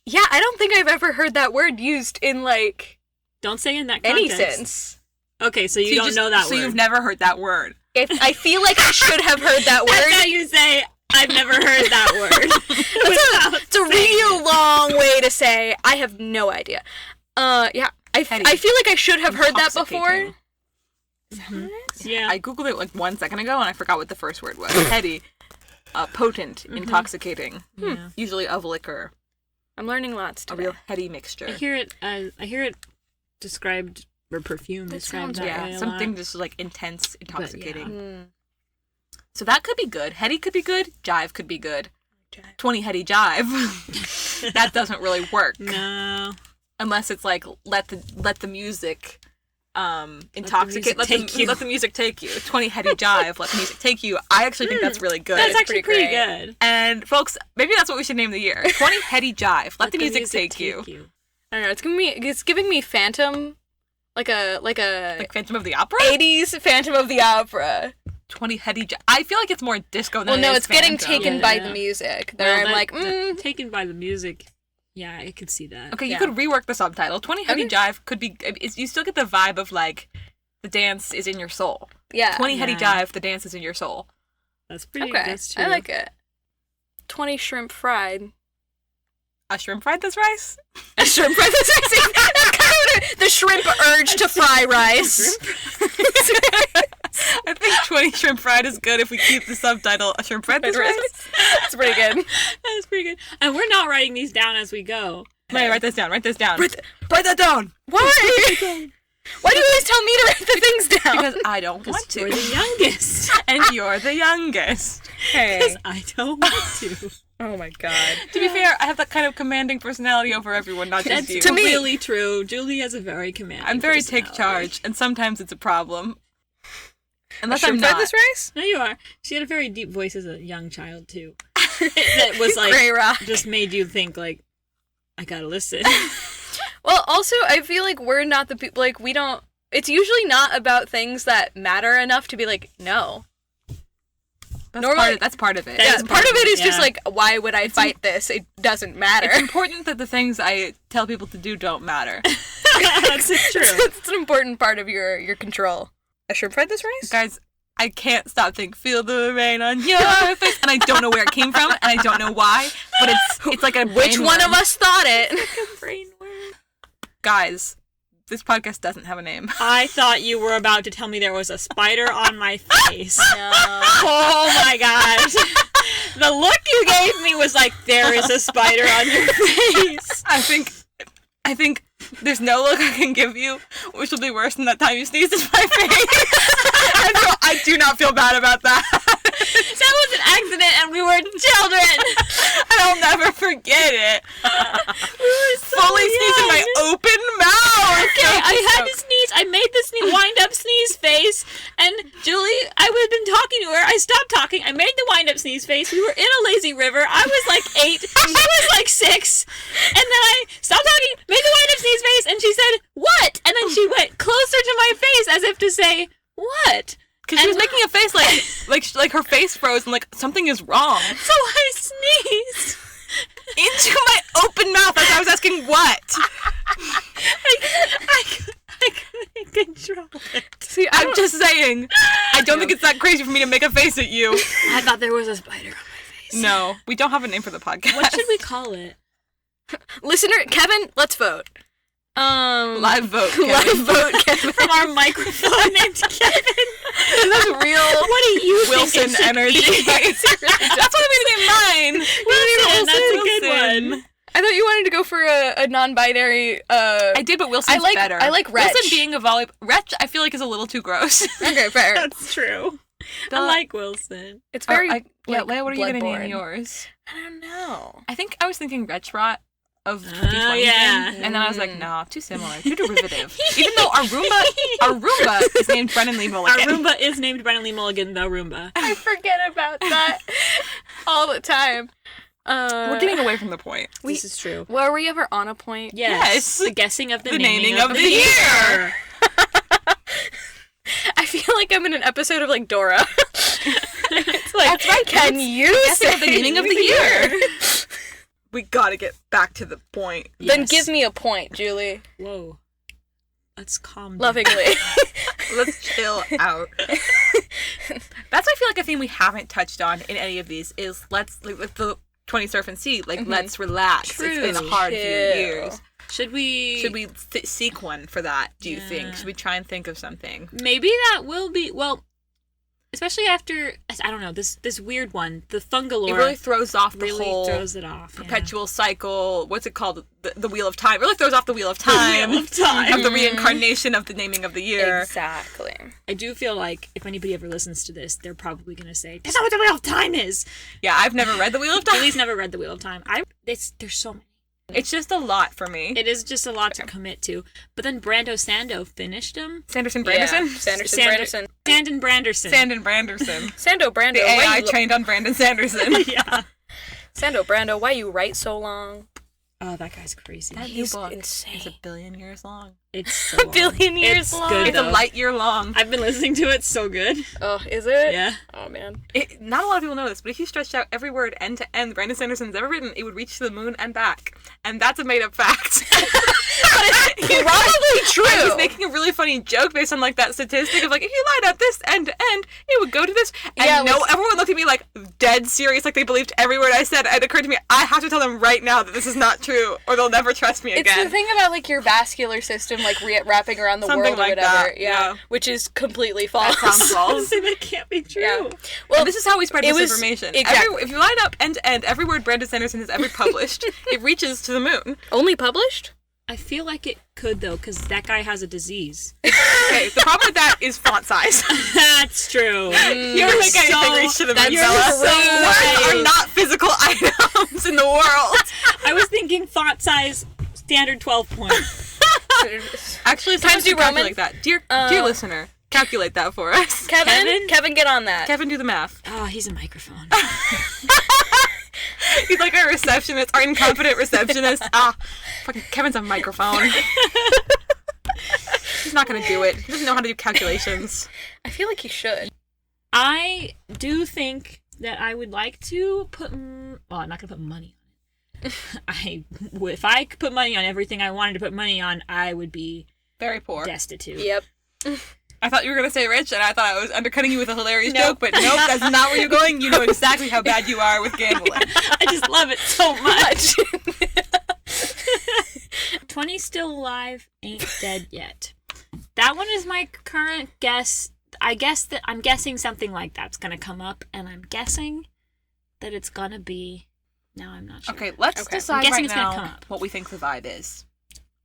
Speaker 4: Yeah, I don't think I've ever heard that word used in, like,
Speaker 2: Don't say in that
Speaker 4: any
Speaker 2: context.
Speaker 4: sense.
Speaker 2: Okay, so you don't
Speaker 3: just-
Speaker 2: know that
Speaker 3: So
Speaker 2: word.
Speaker 3: you've never heard that word.
Speaker 4: I feel like I should have heard that
Speaker 2: That's how
Speaker 4: word.
Speaker 2: you say, I've never heard that word.
Speaker 4: It's a real long way to say, I have no idea. Yeah, I feel like I should have heard that before.
Speaker 3: Intoxicating.
Speaker 2: Yeah.
Speaker 3: I googled it like 1 second ago and I forgot what the first word was. Heady, potent, intoxicating,
Speaker 2: Yeah.
Speaker 3: usually of liquor,
Speaker 4: I'm learning lots
Speaker 3: a
Speaker 4: today.
Speaker 3: real heady mixture.
Speaker 2: I hear it described, or perfume
Speaker 4: That
Speaker 2: described
Speaker 4: sounds
Speaker 2: that
Speaker 3: Yeah,
Speaker 2: way a
Speaker 3: something
Speaker 2: lot.
Speaker 3: just like intense, intoxicating.
Speaker 4: Mm.
Speaker 3: So that could be good. Heady could be good. Jive could be good. 20 heady jive. That doesn't really work
Speaker 2: No.
Speaker 3: unless it's like let the music intoxicate. Let the music take you. 20 heady jive. Let the music take you. I actually think that's really good.
Speaker 2: That's actually
Speaker 4: pretty
Speaker 2: pretty
Speaker 4: great.
Speaker 2: good.
Speaker 3: And folks, maybe that's what we should name the year. 20 heady jive. Let the music take you.
Speaker 4: I don't know. It's giving me Phantom, like a
Speaker 3: Like Phantom of the Opera?
Speaker 4: 80s Phantom of the Opera.
Speaker 3: 20 heady jive. I feel like it's more disco than
Speaker 4: Well,
Speaker 3: it
Speaker 4: no,
Speaker 3: is
Speaker 4: it's getting
Speaker 3: Phantom.
Speaker 4: taken
Speaker 2: Yeah.
Speaker 4: by the music. There, I'm like,
Speaker 2: taken by the music. Yeah, I could see that.
Speaker 3: Okay, you
Speaker 4: Yeah.
Speaker 3: could rework the subtitle. 20 heady
Speaker 4: Okay.
Speaker 3: jive could be. You still get the vibe of like the dance is in your soul.
Speaker 4: yeah.
Speaker 3: 20 heady
Speaker 2: Yeah.
Speaker 3: jive, the dance is in your soul.
Speaker 2: That's pretty.
Speaker 4: Okay,
Speaker 2: That's true.
Speaker 4: I like it. 20 shrimp fried.
Speaker 3: A shrimp fried this rice?
Speaker 4: A shrimp fried this rice. That's kind of the shrimp urge to fry rice.
Speaker 3: I think 20 shrimp fried is good if we keep the subtitle a shrimp fried this rice.
Speaker 4: It's pretty good.
Speaker 2: That's pretty good. And we're not writing these down as we go.
Speaker 3: Wait, write this down. Write this down.
Speaker 4: Write that down. Why? Why do you always tell me to write the things down?
Speaker 3: Because I don't want
Speaker 2: You're
Speaker 3: to.
Speaker 2: the youngest.
Speaker 3: And you're the youngest. Hey.
Speaker 2: Because I don't want to.
Speaker 4: Oh my god.
Speaker 3: To be fair, I have that kind of commanding personality over everyone, not just
Speaker 2: That's
Speaker 3: you.
Speaker 4: To me-
Speaker 2: really true. Julie has a very commanding
Speaker 3: I'm very take
Speaker 2: personality.
Speaker 3: charge, and sometimes it's a problem. Unless
Speaker 4: Shrimp
Speaker 3: I'm
Speaker 4: fried
Speaker 3: not.
Speaker 4: this rice?
Speaker 2: No, you are. She had a very deep voice as a young child too. That was like
Speaker 4: Gray rock.
Speaker 2: just made you think like, I gotta listen.
Speaker 4: Well, also, I feel like we're not the people, like, we don't, it's usually not about things that matter enough to be like, no.
Speaker 3: That's part of it.
Speaker 2: That
Speaker 4: Yeah,
Speaker 2: is
Speaker 4: part of it is just
Speaker 2: yeah.
Speaker 4: like, why would I fight this? It doesn't matter.
Speaker 3: It's important that the things I tell people to do don't matter.
Speaker 2: That's true.
Speaker 4: It's an important part of your control. A shrimp fried this rice?
Speaker 3: Guys, I can't stop thinking, feel the rain on your face. And I don't know where it came from, and I don't know why, but it's like a
Speaker 4: Which
Speaker 3: brain
Speaker 4: one
Speaker 3: worm.
Speaker 4: of us thought it?
Speaker 3: Guys, this podcast doesn't have a name.
Speaker 2: I thought you were about to tell me there was a spider on my face.
Speaker 4: No.
Speaker 2: Oh my gosh. The look you gave me was like, there is a spider on your face.
Speaker 3: I think there's no look I can give you, which will be worse than that time you sneezed in my face. And so I do not feel bad about that.
Speaker 2: That was an accident and we were children.
Speaker 3: And I'll never forget it.
Speaker 2: We were so
Speaker 3: Fully sneezed in my
Speaker 2: young.
Speaker 3: open mouth.
Speaker 2: Okay, I had to sneeze. I made the wind-up sneeze face, and Julie, I would have been talking to her. I stopped talking. I made the wind-up sneeze face. We were in a lazy river. I was like 8. She was like 6. And then I stopped talking, made the wind-up sneeze face, and she said, "What?" And then she went closer to my face as if to say, "What?"
Speaker 3: Because she was making a face like her face froze and like something is wrong.
Speaker 2: So I sneezed.
Speaker 3: Into my open mouth as I was asking what?
Speaker 2: I couldn't control it.
Speaker 4: See,
Speaker 3: I'm just saying. I don't think it's that crazy for me to make a face at you.
Speaker 2: I thought there was a spider on my face.
Speaker 3: No, we don't have a name for the podcast.
Speaker 2: What should we call it?
Speaker 4: listener Kevin, let's vote.
Speaker 3: Live vote, Kevin.
Speaker 4: Live vote, Kevin.
Speaker 2: From our microphone named Kevin.
Speaker 3: That's real
Speaker 2: What do you
Speaker 3: Wilson
Speaker 2: think it should
Speaker 3: energy.
Speaker 2: be?
Speaker 3: That's what I made it mine.
Speaker 2: Wilson, that's a good one.
Speaker 4: I thought you wanted to go for a non-binary.
Speaker 3: I did, but Wilson's better.
Speaker 4: I like Wretch.
Speaker 3: Wilson being a volleyball. Wretch, I feel like, is a little too gross.
Speaker 4: Okay, fair.
Speaker 2: That's true. I like Wilson.
Speaker 4: It's very.
Speaker 3: Leia, what are you going to
Speaker 4: Bloodborne.
Speaker 3: name yours?
Speaker 4: I don't know.
Speaker 3: I think I was thinking Wretch Rot of the
Speaker 2: Oh,
Speaker 3: D20
Speaker 2: yeah.
Speaker 3: thing, and then I was like, nah, too similar, too derivative. Even though our Roomba is named Brennan Lee
Speaker 2: Our
Speaker 3: Mulligan.
Speaker 2: Roomba is named Brennan Lee Mulligan, the Roomba.
Speaker 4: I forget about that all the time.
Speaker 3: We're getting away from the point.
Speaker 2: This is true.
Speaker 4: Were we ever on a point?
Speaker 2: Yes.
Speaker 3: Yes.
Speaker 2: The guessing of the,
Speaker 3: The
Speaker 2: naming
Speaker 3: naming
Speaker 2: of the year.
Speaker 4: I feel like I'm in an episode of like Dora. It's like,
Speaker 3: That's right,
Speaker 4: can
Speaker 3: kids.
Speaker 4: you
Speaker 3: Guessing
Speaker 4: say
Speaker 3: the meaning of the year. We gotta get back to the point.
Speaker 4: Then
Speaker 2: Yes.
Speaker 4: give me a point, Julie.
Speaker 2: Whoa. Let's calm down.
Speaker 4: Lovingly.
Speaker 3: Let's chill out. That's I feel like a theme we haven't touched on in any of these is let's like with the 20 Surf and Sea, like let's relax. It's been a hard few
Speaker 4: Chill.
Speaker 3: years.
Speaker 2: Should we
Speaker 3: Seek one for that, do you think?
Speaker 2: Yeah.
Speaker 3: Should we try and think of something?
Speaker 2: maybe that will be especially after I don't know, this weird one, the Thungalore
Speaker 3: It really throws off the
Speaker 2: really
Speaker 3: whole
Speaker 2: throws it off.
Speaker 3: perpetual cycle. What's it called? The Wheel of Time. It really throws off the Wheel of Time.
Speaker 2: Wheel of Time.
Speaker 3: Of the reincarnation of the naming of the year.
Speaker 4: Exactly.
Speaker 2: I do feel like if anybody ever listens to this, they're probably gonna say, "That's not what the Wheel of Time is."
Speaker 3: Yeah, I've never read the Wheel of Time.
Speaker 2: Julie's never read the Wheel of Time. There's so many.
Speaker 3: It's just a lot for me.
Speaker 2: It is just a lot to commit to. But then Brando Sando finished them.
Speaker 3: Sanderson
Speaker 4: Yeah.
Speaker 3: Branderson?
Speaker 4: Sanderson
Speaker 2: Sander-
Speaker 4: Branderson.
Speaker 2: Sandon Branderson.
Speaker 3: Sandon Branderson.
Speaker 4: Sando Brando.
Speaker 3: The
Speaker 4: why
Speaker 3: AI
Speaker 4: you
Speaker 3: trained on Brandon Sanderson.
Speaker 2: Yeah.
Speaker 4: Sando Brando, why you write so long?
Speaker 2: Oh, that guy's crazy.
Speaker 3: That new
Speaker 4: He's
Speaker 3: book
Speaker 4: insane.
Speaker 3: is a billion years long.
Speaker 2: It's so long.
Speaker 4: billion years
Speaker 2: It's
Speaker 4: long.
Speaker 2: Good,
Speaker 3: It's a
Speaker 2: though.
Speaker 3: light year long.
Speaker 2: I've been listening to it. So good.
Speaker 4: Oh, is it?
Speaker 2: Yeah.
Speaker 4: Oh man.
Speaker 3: Not a lot of people know this, but if you stretched out every word end to end Brandon Sanderson's ever written, it would reach to the moon and back. And that's a made up fact.
Speaker 4: Probably true.
Speaker 3: I was making a really funny joke based on like that statistic of like if you line up this end to end, it would go to this. And
Speaker 4: Yeah,
Speaker 3: no,
Speaker 4: like-
Speaker 3: everyone looked at me like dead serious, like they believed every word I said. It occurred to me I have to tell them right now that this is not true, or they'll never trust me
Speaker 4: It's
Speaker 3: again.
Speaker 4: the thing about like your vascular system like wrapping around the
Speaker 3: Something
Speaker 4: world or
Speaker 3: like
Speaker 4: whatever.
Speaker 3: that, yeah.
Speaker 4: Which is completely false.
Speaker 3: That sounds false.
Speaker 2: Honestly, that can't be true.
Speaker 4: Yeah.
Speaker 3: Well, and this is how we spread
Speaker 4: it was-
Speaker 3: misinformation.
Speaker 4: exactly.
Speaker 3: If you line up end to end every word Brandon Sanderson has ever published, it reaches to the moon.
Speaker 4: Only published?
Speaker 2: I feel like it could though, because that guy has a disease.
Speaker 3: Okay, the problem with that is font size.
Speaker 2: That's true.
Speaker 3: You don't make anything reach to the moon,
Speaker 2: you're
Speaker 3: Bella.
Speaker 2: so
Speaker 3: Words
Speaker 2: right.
Speaker 3: are not physical items in the world.
Speaker 2: I was thinking font size standard 12 point.
Speaker 3: Actually,
Speaker 4: Times New Roman?
Speaker 3: calculate that. Dear listener, calculate that for us.
Speaker 4: Kevin? Kevin, get on that.
Speaker 3: Kevin, do the math.
Speaker 2: Oh, he's a microphone.
Speaker 3: He's like our receptionist, our incompetent receptionist. Fucking Kevin's a microphone. He's not gonna do it. He doesn't know how to do calculations.
Speaker 4: I feel like he should.
Speaker 2: I do think that I would like to put. Well, I'm not gonna put money on it. If I could put money on everything I wanted to put money on, I would be
Speaker 3: Very poor.
Speaker 2: destitute.
Speaker 4: Yep.
Speaker 3: I thought you were going to say rich, and I thought I was undercutting you with a hilarious joke, but nope, that's not where you're going. You know exactly how bad you are with gambling.
Speaker 2: I just love it so much. 20 still alive, ain't dead yet. That one is my current guess. I'm guessing something like that's going to come up, and I'm guessing that it's going to be... Now I'm not sure.
Speaker 3: Okay, let's decide right
Speaker 2: it's gonna come
Speaker 3: now
Speaker 2: up.
Speaker 3: what we think the vibe is.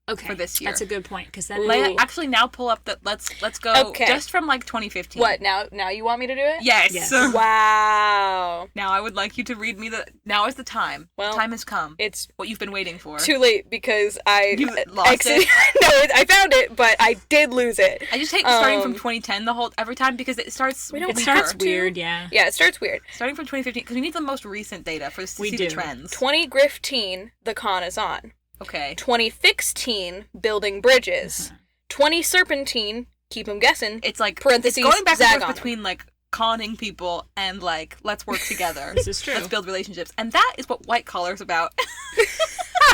Speaker 2: Okay,
Speaker 3: for this year.
Speaker 2: That's a good point, because then...
Speaker 3: Actually, now pull up the... Let's go
Speaker 4: Okay.
Speaker 3: just from, 2015.
Speaker 4: What, now you want me to do it?
Speaker 3: Yes.
Speaker 4: Wow.
Speaker 3: Now I would like you to read me the... Now is the time.
Speaker 4: Well,
Speaker 3: time has come.
Speaker 4: It's
Speaker 3: what you've been waiting for.
Speaker 4: too late because I...
Speaker 3: You lost it?
Speaker 4: No, I found it, but I did lose it.
Speaker 3: I just hate starting from 2010 every time because it starts...
Speaker 2: It starts weird, yeah.
Speaker 4: Yeah, it starts weird.
Speaker 3: Starting from 2015, because we need the most recent data to see the trends.
Speaker 4: 2015, the con is on.
Speaker 3: Okay.
Speaker 4: 2016, building bridges. 20 serpentine, keep them guessing.
Speaker 3: It's like
Speaker 4: parentheses,
Speaker 3: it's going back and forth
Speaker 4: zag
Speaker 3: between conning people and let's work together.
Speaker 2: This is true.
Speaker 3: Let's build relationships, and that is what white collar's about.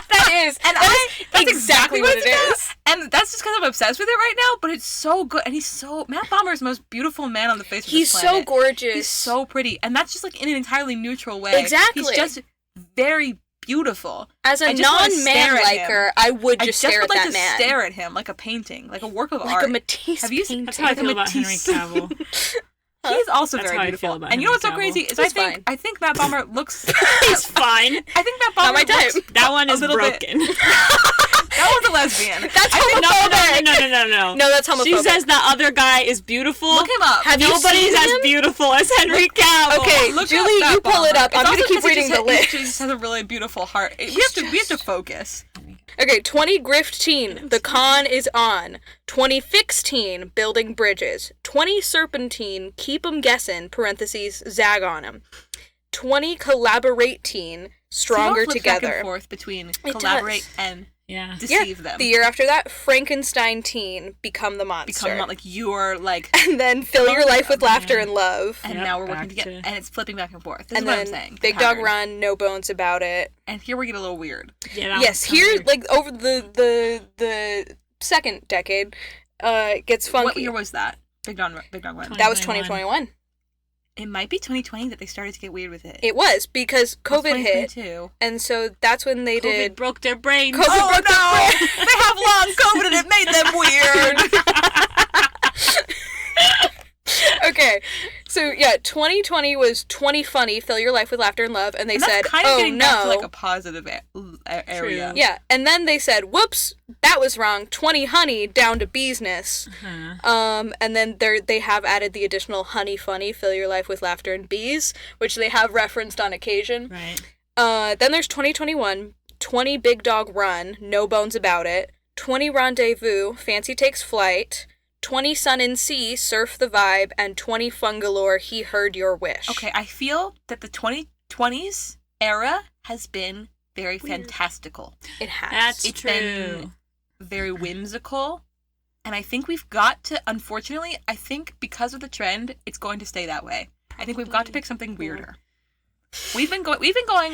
Speaker 4: That is, and that's exactly what it is.
Speaker 3: And that's just because I'm obsessed with it right now. But it's so good, and Matt Bomber is the most beautiful man on the face of this planet.
Speaker 4: He's so gorgeous.
Speaker 3: He's so pretty, and that's just in an entirely neutral way.
Speaker 4: Exactly.
Speaker 3: He's just very beautiful.
Speaker 4: As a non-man liker, I would just stare at that man.
Speaker 3: I just would like to stare at him like a painting, like a work of art.
Speaker 4: Like a Matisse
Speaker 3: painting.
Speaker 2: That's how I feel about Henry Cavill.
Speaker 3: He's also
Speaker 2: That's
Speaker 3: very
Speaker 2: how I
Speaker 3: beautiful.
Speaker 2: feel about
Speaker 3: And you know what's so
Speaker 2: Henry
Speaker 3: crazy is
Speaker 4: He's
Speaker 3: I think Matt Bomber looks...
Speaker 2: He's fine.
Speaker 3: I think Matt Bomber
Speaker 4: Not my type.
Speaker 3: looks
Speaker 2: That one is
Speaker 3: little
Speaker 2: broken.
Speaker 3: That one's a lesbian.
Speaker 4: That's homophobic.
Speaker 2: No.
Speaker 4: No, that's homophobic.
Speaker 2: She says the other guy is beautiful.
Speaker 3: Look him up.
Speaker 4: Have you
Speaker 2: Nobody's
Speaker 4: seen
Speaker 2: as
Speaker 4: him?
Speaker 2: beautiful as Henry Cavill.
Speaker 4: Okay,
Speaker 3: Look
Speaker 4: Julie,
Speaker 3: up Matt
Speaker 4: you pull it
Speaker 3: Bomber.
Speaker 4: up. I'm
Speaker 3: It's
Speaker 4: going to
Speaker 3: also
Speaker 4: keep
Speaker 3: 'cause
Speaker 4: reading the list.
Speaker 3: He just has a really beautiful heart. We have to focus.
Speaker 4: Okay, 20 griftine, the con is on. 2016, building bridges. 20 serpentine, keep 'em guessing, parentheses, zag on 'em. 20 collaborate-teen, stronger together.
Speaker 3: Back and forth between collaborate and deceive them.
Speaker 4: The year after that, Frankenstein teen, become the monster.
Speaker 3: And
Speaker 4: then fill your life with laughter and love.
Speaker 3: And now we're working together. And it's flipping back and forth. This
Speaker 4: and
Speaker 3: is what
Speaker 4: then
Speaker 3: I'm saying.
Speaker 4: Big Dog Run, no bones about it.
Speaker 3: And here we get a little weird.
Speaker 2: Yeah,
Speaker 4: yes, here, over the second decade, gets funky.
Speaker 3: What year was that? Big Dog Run.
Speaker 4: That was 2021.
Speaker 3: It might be 2020 that they started to get weird with it.
Speaker 4: It was, because COVID hit.
Speaker 3: 2022.
Speaker 4: And so that's when they did...
Speaker 2: COVID broke their brains.
Speaker 3: They have long COVID and it made them weird.
Speaker 4: Okay, so 2020 was 20 funny, fill your life with laughter and love, and they said,
Speaker 3: kind of getting back to
Speaker 4: no.
Speaker 3: a positive area.
Speaker 2: True.
Speaker 4: Yeah, and then they said, whoops, that was wrong, 20 honey, down to business. And then they have added the additional honey funny, fill your life with laughter and bees, which they have referenced on occasion.
Speaker 2: Right.
Speaker 4: Then there's 2021, 20 Big Dog Run, no bones about it, 20 Rendezvous, Fancy Takes Flight, 20 Sun and Sea, Surf the Vibe, and 20 Fungalore, He Heard Your Wish.
Speaker 3: Okay, I feel that the 2020s era has been very fantastical.
Speaker 4: It has.
Speaker 2: That's
Speaker 3: It's
Speaker 2: true.
Speaker 3: been very whimsical. And I think we've got to, unfortunately, because of the trend, it's going to stay that way. I think we've got to pick something weirder. We've been going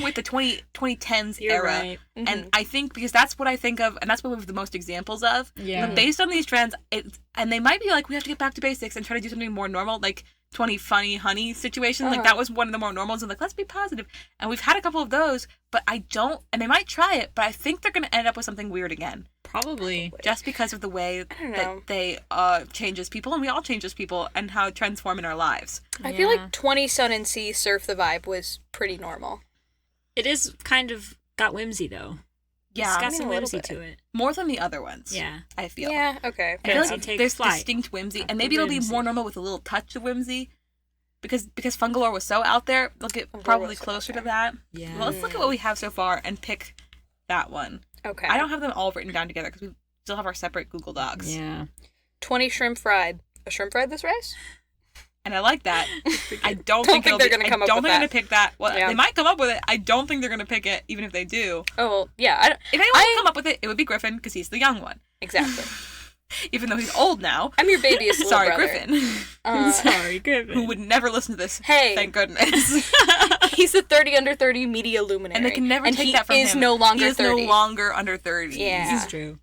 Speaker 3: with the 2010s
Speaker 2: You're
Speaker 3: era,
Speaker 2: right.
Speaker 3: and I think because that's what I think of, and that's what we have the most examples of.
Speaker 2: Yeah.
Speaker 3: But based on these trends, and they might be we have to get back to basics and try to do something more normal, like 20 funny honey situation. Like that was one of the more normals, and let's be positive. And we've had a couple of those, but and they might try it, but I think they're going to end up with something weird again.
Speaker 2: Probably.
Speaker 3: Just because of the way that they change as people, and we all change as people, and how it transform in our lives.
Speaker 4: I feel like 20 Sun and Sea, Surf the Vibe was pretty normal.
Speaker 2: It is kind of got whimsy, though.
Speaker 3: Yeah.
Speaker 2: It's got some
Speaker 4: a little
Speaker 2: whimsy
Speaker 4: bit.
Speaker 2: to it.
Speaker 3: More than the other ones.
Speaker 2: Yeah.
Speaker 3: I feel.
Speaker 4: Yeah, okay.
Speaker 3: I feel
Speaker 2: Fancy
Speaker 3: like
Speaker 2: Takes
Speaker 3: there's
Speaker 2: Flight.
Speaker 3: distinct whimsy, and
Speaker 2: The
Speaker 3: maybe it'll be
Speaker 2: whimsy.
Speaker 3: more normal with a little touch of whimsy. Because Fungalore was so out there, they'll get probably
Speaker 4: was so
Speaker 3: closer
Speaker 4: out
Speaker 3: to that.
Speaker 2: Yeah.
Speaker 3: Well, let's look at what we have so far and pick that one.
Speaker 4: Okay.
Speaker 3: I don't have them all written down together because we still have our separate Google Docs.
Speaker 2: Yeah.
Speaker 4: 20 Shrimp Fried. A shrimp fried this rice?
Speaker 3: And I like that. I don't
Speaker 4: think
Speaker 3: think
Speaker 4: they're gonna come up with
Speaker 3: I don't think they're
Speaker 4: that.
Speaker 3: gonna pick that. Well,
Speaker 4: Yeah.
Speaker 3: they might come up with it. I don't think they're gonna pick it, even if they do.
Speaker 4: Oh, well, yeah.
Speaker 3: If anyone would come up with it, it would be Griffin because he's the young one.
Speaker 4: Exactly.
Speaker 3: Even though he's old now.
Speaker 4: I'm your baby's little
Speaker 3: Sorry,
Speaker 4: brother.
Speaker 3: Griffin.
Speaker 2: Sorry, Griffin.
Speaker 3: Who would never listen to this.
Speaker 4: Hey.
Speaker 3: Thank goodness.
Speaker 4: He's the 30 under 30 media luminary.
Speaker 3: And they can never
Speaker 4: and
Speaker 3: take
Speaker 4: he
Speaker 3: that from him.
Speaker 4: is no longer
Speaker 3: He is
Speaker 4: 30.
Speaker 3: no longer under 30.
Speaker 4: Yeah.
Speaker 2: This is true.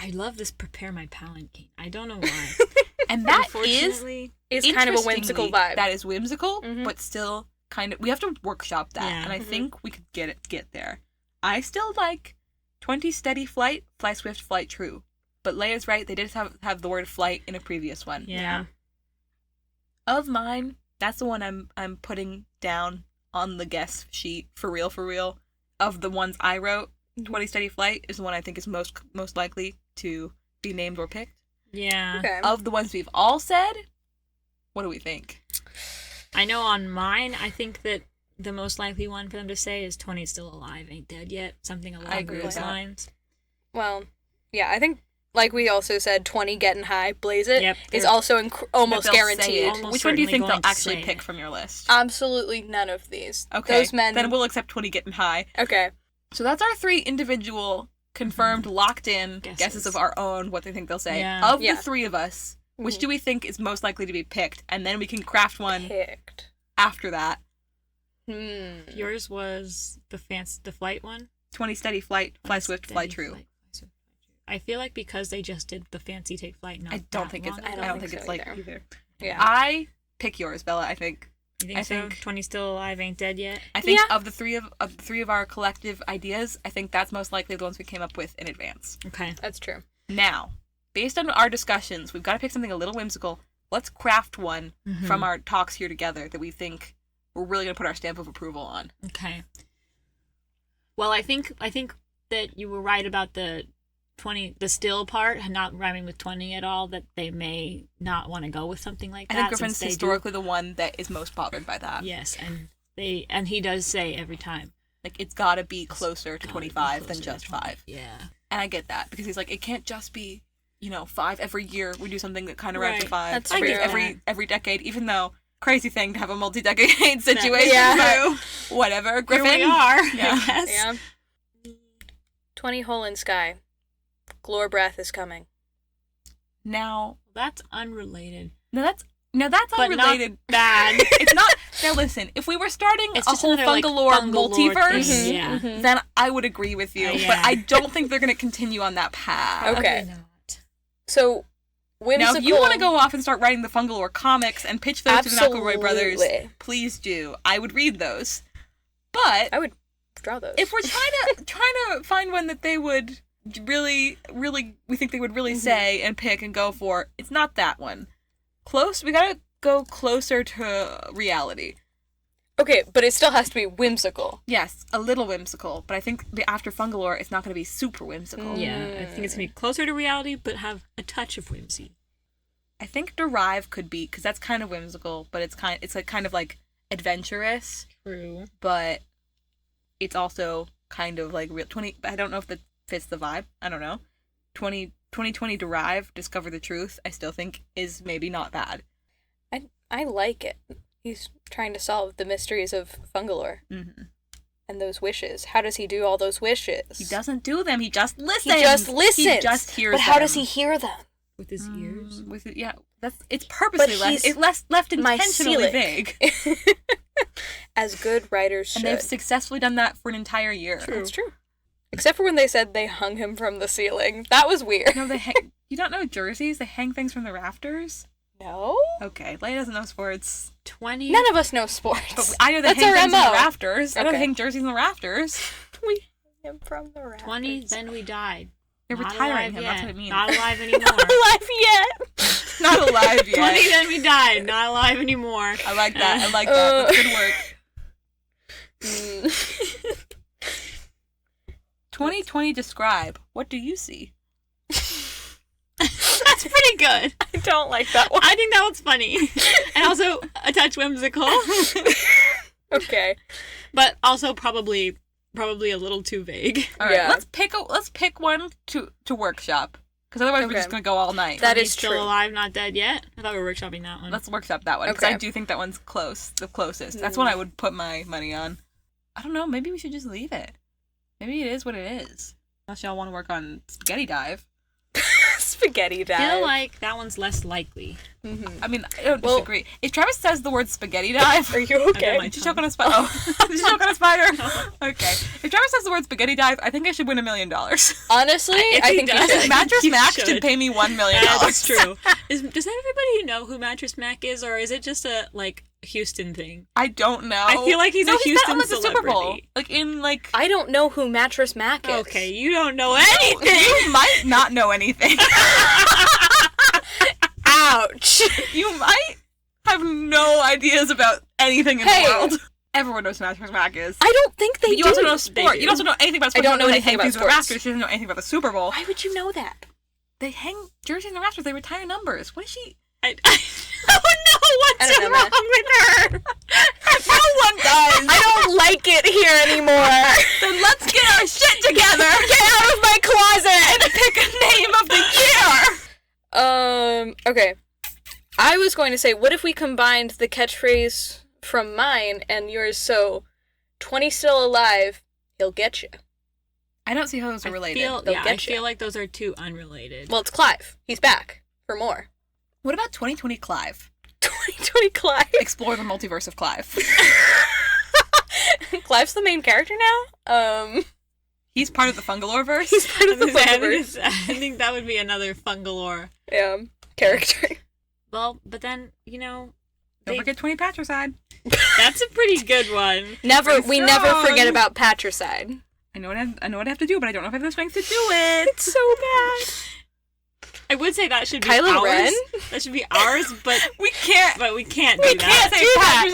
Speaker 2: I love this prepare my palate game. I don't know why.
Speaker 3: And that
Speaker 2: Unfortunately,
Speaker 4: Is kind of a whimsical
Speaker 3: interestingly,
Speaker 4: vibe.
Speaker 3: That is whimsical, but still kind of. We have to workshop that,
Speaker 2: Yeah.
Speaker 3: and I think we could get there. I still like 20 steady flight, fly swift, flight true. But Leia's right. They did have the word flight in a previous one.
Speaker 2: yeah.
Speaker 3: Of mine, that's the one I'm putting down on the guess sheet for real. Of the ones I wrote, 20 steady flight is the one I think is most likely to be named or picked.
Speaker 2: Yeah.
Speaker 4: Okay.
Speaker 3: Of the ones we've all said, what do we think?
Speaker 2: I know on mine, I think that the most likely one for them to say is 20's still alive, ain't dead yet. Something along
Speaker 3: agree with
Speaker 2: those
Speaker 3: that.
Speaker 2: lines.
Speaker 4: Well, yeah, I think, like we also said, 20 getting high, blaze it,
Speaker 2: Yep,
Speaker 4: is
Speaker 2: they're-
Speaker 4: also almost
Speaker 3: That they'll say
Speaker 4: guaranteed.
Speaker 3: it.
Speaker 2: Almost
Speaker 3: Which one do you
Speaker 2: certainly
Speaker 3: think they'll
Speaker 2: going to
Speaker 3: actually
Speaker 2: say
Speaker 3: pick
Speaker 2: it.
Speaker 3: from your list?
Speaker 4: Absolutely none of these.
Speaker 3: Okay,
Speaker 4: Those men.
Speaker 3: then we'll accept 20 getting high.
Speaker 4: Okay.
Speaker 3: So that's our 3 individual, confirmed, locked in guesses of our own, what they think they'll say.
Speaker 2: Yeah.
Speaker 3: Of
Speaker 4: Yeah.
Speaker 3: the 3 of us, which do we think is most likely to be picked? And then we can craft one
Speaker 4: Picked.
Speaker 3: after that.
Speaker 2: Yours was the flight one?
Speaker 3: 20 steady flight, fly
Speaker 2: Steady
Speaker 3: swift, fly true.
Speaker 2: flight, fly swift, fly true. I feel like because they just did the fancy take flight, not
Speaker 3: I don't
Speaker 2: that
Speaker 3: think it's.
Speaker 2: long
Speaker 3: I
Speaker 2: ago.
Speaker 3: don't think
Speaker 4: so
Speaker 3: it's like
Speaker 4: either.
Speaker 3: either.
Speaker 4: Yeah.
Speaker 3: I pick yours, Bella. I think.
Speaker 2: You think
Speaker 3: I
Speaker 2: so?
Speaker 3: think-
Speaker 2: 20 still alive, ain't dead yet?
Speaker 3: I think
Speaker 4: Yeah.
Speaker 3: of the three of our collective ideas, I think that's most likely the ones we came up with in advance.
Speaker 2: Okay.
Speaker 4: That's true.
Speaker 3: Now, based on our discussions, we've got to pick something a little whimsical. Let's craft one from our talks here together that we think we're really going to put our stamp of approval on.
Speaker 2: Okay. Well, I think that you were right about the still part, not rhyming with 20 at all, that they may not want to go with something like
Speaker 3: I
Speaker 2: that.
Speaker 3: think Griffin's
Speaker 2: since they do-
Speaker 3: historically the one that is most bothered by that.
Speaker 2: Yes, and he does say every time.
Speaker 3: Like, it's got to be closer to
Speaker 2: Gotta be
Speaker 3: 25 than
Speaker 2: closer to
Speaker 3: just
Speaker 2: 20.
Speaker 3: 5.
Speaker 2: Yeah.
Speaker 3: And I get that, because he's like, it can't just be, 5 every year. We do something that kind of rhymes with
Speaker 2: Right.
Speaker 3: 5.
Speaker 4: That's
Speaker 3: every,
Speaker 4: true.
Speaker 3: every decade, even though crazy thing to have a multi-decade situation.
Speaker 4: Yeah.
Speaker 3: So, whatever. Griffin.
Speaker 2: Here we are,
Speaker 3: Yeah.
Speaker 2: I guess.
Speaker 4: Yeah. 20 hole in sky. Glor breath is coming.
Speaker 3: Now,
Speaker 2: That's unrelated.
Speaker 3: that's
Speaker 2: But
Speaker 3: unrelated.
Speaker 2: not bad.
Speaker 3: It's not. Now listen, if we were starting
Speaker 2: It's
Speaker 3: a
Speaker 2: just
Speaker 3: whole
Speaker 2: another, like,
Speaker 3: Fungalore
Speaker 2: Fungalore
Speaker 3: multiverse,
Speaker 2: thing, yeah.
Speaker 3: then I would agree with you.
Speaker 2: Yeah.
Speaker 3: But I don't think they're going to continue on that path.
Speaker 4: Okay.
Speaker 2: Not.
Speaker 4: So, whimsical.
Speaker 3: Now, if you want to go off and start writing the Fungalore comics and pitch those to the McElroy brothers,
Speaker 4: Absolutely.
Speaker 3: please do. I would read those. But
Speaker 4: I would draw those.
Speaker 3: if we're trying to find one that they would really, we think they would really say and pick and go for, it's not that one. We gotta go closer to reality.
Speaker 4: Okay, but it still has to be whimsical.
Speaker 3: Yes, a little whimsical, but I think after Fungalore, it's not going to be super whimsical.
Speaker 2: Yeah, I think it's gonna be closer to reality, but have a touch of whimsy.
Speaker 3: I think Derive could be, because that's kind of whimsical, but it's kind of like adventurous,
Speaker 2: True.
Speaker 3: but it's also kind of like real 20. I don't know if that fits the vibe. I don't know. 2020 Derive, Discover the Truth. I still think is maybe not bad.
Speaker 4: I like it. He's trying to solve the mysteries of Fungalore
Speaker 3: Mm-hmm.
Speaker 4: and those wishes. How does he do all those wishes?
Speaker 3: He doesn't do them. He just listens.
Speaker 4: He just listens.
Speaker 3: He just hears.
Speaker 4: But how
Speaker 3: them.
Speaker 4: does he hear them?
Speaker 2: With his ears.
Speaker 3: With it, yeah, it's purposely
Speaker 4: he's
Speaker 3: left intentionally
Speaker 4: mycelic.
Speaker 3: vague.
Speaker 4: As good writers
Speaker 3: And
Speaker 4: should.
Speaker 3: they've successfully done that for an entire year.
Speaker 4: That's true. Except for when they said they hung him from the ceiling. That was weird.
Speaker 3: No, you don't know jerseys? They hang things from the rafters?
Speaker 4: No?
Speaker 3: Okay, Leia doesn't know sports.
Speaker 2: 20.
Speaker 4: None of us know sports.
Speaker 3: But I know they
Speaker 4: That's
Speaker 3: hang
Speaker 4: our
Speaker 3: things in the
Speaker 4: MO.
Speaker 3: rafters. I know they
Speaker 4: Okay.
Speaker 3: hang jerseys in the rafters.
Speaker 4: We hung him from the rafters.
Speaker 2: 20, then we died.
Speaker 3: They're
Speaker 2: Not
Speaker 3: retiring
Speaker 2: alive
Speaker 3: him,
Speaker 2: yet.
Speaker 3: that's what it means.
Speaker 2: Not alive anymore.
Speaker 4: Not alive yet.
Speaker 3: Not alive yet.
Speaker 2: 20, then we died. Not alive anymore.
Speaker 3: I like that. I like that. That's good work. 2020 describe. What do you see?
Speaker 2: That's pretty good.
Speaker 4: I don't like that one.
Speaker 2: I think that one's funny. And also a touch whimsical.
Speaker 4: Okay.
Speaker 2: But also probably a little too vague.
Speaker 3: All right,
Speaker 4: Yeah.
Speaker 3: let's pick one to workshop. Because otherwise we're
Speaker 4: Okay.
Speaker 3: just gonna go all night.
Speaker 4: That
Speaker 2: He's
Speaker 4: is
Speaker 2: still
Speaker 4: true.
Speaker 2: alive, not dead yet. I thought we were workshopping that one.
Speaker 3: Let's workshop that one because I
Speaker 4: Okay.
Speaker 3: do think that one's the closest. That's one I would put my money on. I don't know. Maybe we should just leave it. Maybe it is what it is. Unless y'all want to work on Spaghetti Dive.
Speaker 4: Spaghetti
Speaker 2: I
Speaker 4: dive.
Speaker 2: feel like that one's less likely.
Speaker 3: I mean, I don't disagree. If Travis says the word spaghetti dive,
Speaker 4: Are you okay?
Speaker 2: my
Speaker 3: did you choke on a spider? Oh, did you choke on a spider? Okay. If Travis says the word spaghetti dive, I think I should win $1 million.
Speaker 4: Honestly, I
Speaker 2: he
Speaker 4: think you
Speaker 2: does.
Speaker 4: should.
Speaker 3: Mattress
Speaker 2: You
Speaker 3: Mac
Speaker 2: should.
Speaker 3: should pay me $1 million.
Speaker 2: Yeah, that's true. Does everybody know who Mattress Mac is, or is it just a Houston thing?
Speaker 3: I don't know.
Speaker 2: I feel like he's a
Speaker 3: He's
Speaker 2: Houston
Speaker 3: been on, the Super Bowl.
Speaker 2: celebrity.
Speaker 3: Like in like.
Speaker 4: I don't know who Mattress Mac is.
Speaker 2: Okay, you don't know anything.
Speaker 3: You might not know anything.
Speaker 4: Ouch.
Speaker 3: You might have no ideas about anything in
Speaker 4: Hey.
Speaker 3: the world. Everyone knows who Mattress Mac is.
Speaker 4: I don't think they
Speaker 3: But you
Speaker 4: do.
Speaker 3: also know sport.
Speaker 2: do.
Speaker 3: You also know anything about
Speaker 4: I
Speaker 3: sports.
Speaker 4: don't
Speaker 3: You
Speaker 4: know
Speaker 3: they
Speaker 4: anything
Speaker 3: hang
Speaker 4: about
Speaker 3: things with the
Speaker 4: sports.
Speaker 3: Raptors. She doesn't know anything about the Super Bowl.
Speaker 4: Why would you know that?
Speaker 3: They hang jerseys in the Raptors. They retire numbers. What is she?
Speaker 2: I don't know what's
Speaker 4: I don't know,
Speaker 2: wrong
Speaker 4: man.
Speaker 2: with her.
Speaker 3: No one does.
Speaker 4: I don't like it here anymore.
Speaker 3: Then let's get our shit together.
Speaker 4: Get out of my closet.
Speaker 3: and pick a name of the year.
Speaker 4: Okay. I was going to say, what if we combined the catchphrase from mine and yours? So, 20 still alive, he'll get you.
Speaker 3: I don't see how those are related.
Speaker 4: They'll
Speaker 2: I
Speaker 4: get you.
Speaker 2: feel like those are two unrelated.
Speaker 4: Well, it's Clive. He's back for more.
Speaker 3: What about 2020 Clive?
Speaker 4: 2020 Clive.
Speaker 3: Explore the multiverse of Clive.
Speaker 4: Clive's the main character now.
Speaker 3: He's part of the Fungalore-verse.
Speaker 4: He's part of the Fungalore.
Speaker 2: I think that would be another Fungalore.
Speaker 4: Character.
Speaker 2: Well, but then,
Speaker 3: Don't
Speaker 2: they-
Speaker 3: forget 20 Patricide.
Speaker 2: that's a pretty good one.
Speaker 4: We never
Speaker 3: strong.
Speaker 4: forget about Patricide.
Speaker 3: I know what I have to do, but I don't know if I have the strength to do it.
Speaker 4: It's so bad.
Speaker 2: I would say that should be
Speaker 4: Kylo
Speaker 2: ours.
Speaker 4: Ren?
Speaker 2: That should be ours, but
Speaker 3: We can't.
Speaker 2: we can't
Speaker 3: We
Speaker 2: do
Speaker 3: can't
Speaker 2: that.
Speaker 3: say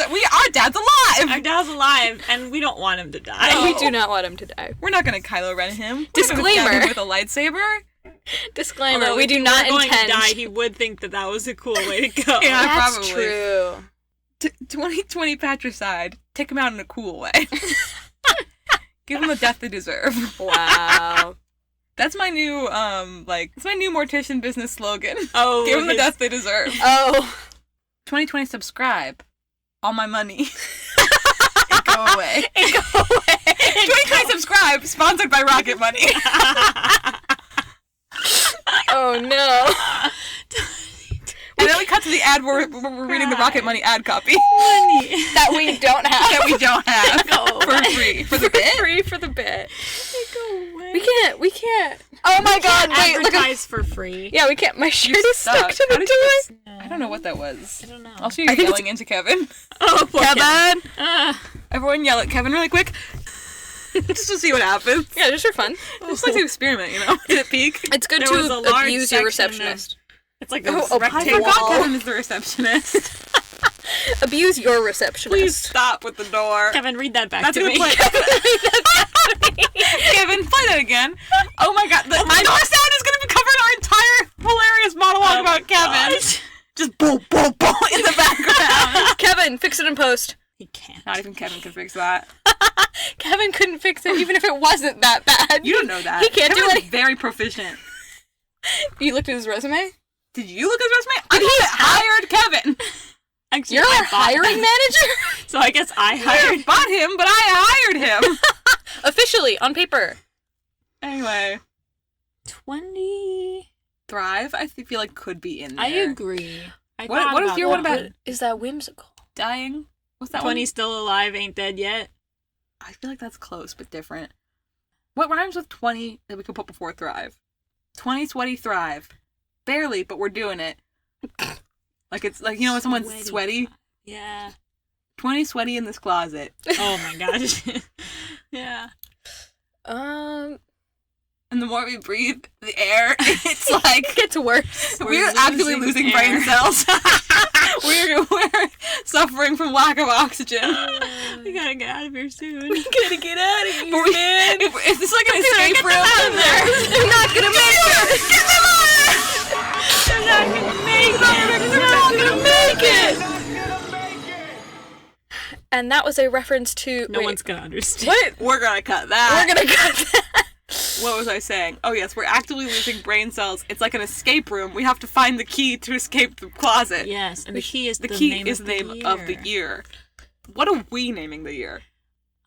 Speaker 3: Patricide. Our dad's alive.
Speaker 2: Our dad's alive, and we don't want him to die.
Speaker 3: No.
Speaker 4: We do not want him to die.
Speaker 3: We're not gonna Kylo Ren him. We're gonna
Speaker 4: Disclaimer.
Speaker 3: stab him with a lightsaber.
Speaker 4: Disclaimer,
Speaker 2: Although
Speaker 4: we
Speaker 2: if
Speaker 4: do
Speaker 2: he
Speaker 4: not
Speaker 2: were going
Speaker 4: intend.
Speaker 2: to die. He would think that was a cool way to go.
Speaker 3: Yeah.
Speaker 4: That's
Speaker 3: probably.
Speaker 4: true.
Speaker 3: 2020 Patricide. Take him out in a cool way. Give them the death they deserve.
Speaker 4: Wow.
Speaker 3: That's my new it's my new mortician business slogan.
Speaker 2: Oh,
Speaker 3: Give them the
Speaker 2: his-
Speaker 3: death they deserve.
Speaker 4: Oh.
Speaker 3: 2020 subscribe. All my money. Go away.
Speaker 4: Go away.
Speaker 3: 2020 subscribe. Sponsored by Rocket Money.
Speaker 4: Oh no.
Speaker 3: And then we cut to the ad where we're reading the Rocket Money ad copy
Speaker 4: That we don't have.
Speaker 3: that we don't have
Speaker 2: Go
Speaker 3: for free for the bit.
Speaker 4: Free for the bit.
Speaker 2: Go away.
Speaker 4: We can't. Oh my god, wait, look at.
Speaker 2: Advertise for free.
Speaker 4: Yeah, we can't. My shirt
Speaker 3: You're
Speaker 4: is stuck to
Speaker 3: How
Speaker 4: the
Speaker 3: did you
Speaker 4: door.
Speaker 3: I don't know what that was.
Speaker 2: I don't know.
Speaker 3: I'll show you yelling into Kevin.
Speaker 2: Oh, poor
Speaker 3: Kevin!
Speaker 2: Ah.
Speaker 3: Everyone yell at Kevin really quick. Just to see what happens.
Speaker 4: Yeah, just for fun.
Speaker 3: Just like to experiment, Did it peak?
Speaker 4: It's good
Speaker 2: There was a
Speaker 4: to
Speaker 2: large
Speaker 4: abuse your
Speaker 2: section of-
Speaker 4: receptionist.
Speaker 2: It's like
Speaker 4: Oh,
Speaker 2: a
Speaker 4: oh,
Speaker 3: I
Speaker 2: rectangle.
Speaker 3: forgot
Speaker 4: Wall.
Speaker 3: Kevin is the receptionist.
Speaker 4: Abuse your receptionist.
Speaker 3: Please stop with the door.
Speaker 2: Kevin, read that back
Speaker 3: That's
Speaker 2: to
Speaker 3: a
Speaker 2: me.
Speaker 3: good play. Kevin, play that again. Oh my god, the door sound is going to be covering our entire hilarious monologue about Kevin.
Speaker 2: Gosh.
Speaker 3: Just boom, boom, boom in the background.
Speaker 4: Kevin, fix it in post.
Speaker 2: He can't.
Speaker 3: Not even Kevin can fix that.
Speaker 4: Kevin couldn't fix it even if it wasn't that bad.
Speaker 3: You don't know that.
Speaker 4: He can't do
Speaker 3: Kevin's
Speaker 4: anything.
Speaker 3: very proficient.
Speaker 4: You looked at his resume?
Speaker 3: Did you look at his resume? I hired Kevin.
Speaker 2: Actually,
Speaker 4: You're
Speaker 2: I
Speaker 4: a
Speaker 2: bought
Speaker 4: hiring
Speaker 2: him.
Speaker 4: manager?
Speaker 2: So I guess I
Speaker 3: I
Speaker 2: hired.
Speaker 3: bought him, but I hired him.
Speaker 4: Officially, on paper.
Speaker 3: Anyway,
Speaker 2: 20.
Speaker 3: Thrive, I feel like could be in there.
Speaker 2: I agree. I
Speaker 3: What-
Speaker 2: thought
Speaker 3: what is
Speaker 2: about
Speaker 3: your one
Speaker 2: that.
Speaker 3: about-
Speaker 4: Is that whimsical?
Speaker 3: Dying. What's that
Speaker 2: 20
Speaker 3: one?
Speaker 2: still alive, ain't dead yet.
Speaker 3: I feel like that's close, but different. What rhymes with 20 that we could put before Thrive? 20 sweaty Thrive. Barely, but we're doing it. Like it's like, when someone's sweaty?
Speaker 2: Yeah.
Speaker 3: 20 sweaty in this closet.
Speaker 2: Oh my gosh. Yeah.
Speaker 3: And the more we breathe the air, it's like
Speaker 4: Gets worse.
Speaker 3: we're actively losing brain
Speaker 2: air.
Speaker 3: cells. we're suffering from lack of oxygen.
Speaker 2: We gotta get out of here soon.
Speaker 4: Gotta get out of here,
Speaker 3: But
Speaker 4: man.
Speaker 3: is this like an escape room?
Speaker 4: They're not gonna make it.
Speaker 3: Get them out!
Speaker 2: They're not gonna make it.
Speaker 4: They're not gonna make it. And that was a reference to.
Speaker 2: No
Speaker 4: wait,
Speaker 2: one's gonna understand.
Speaker 4: What?
Speaker 3: We're gonna cut that.
Speaker 4: We're gonna cut that.
Speaker 3: What was I saying? Oh yes, we're actively losing brain cells. It's like an escape room. We have to find the key to escape the closet.
Speaker 2: Yes, and the key is
Speaker 3: The
Speaker 2: the
Speaker 3: key
Speaker 2: name
Speaker 3: is
Speaker 2: of
Speaker 3: the
Speaker 2: the
Speaker 3: name
Speaker 2: year.
Speaker 3: of the year. What are we naming the year?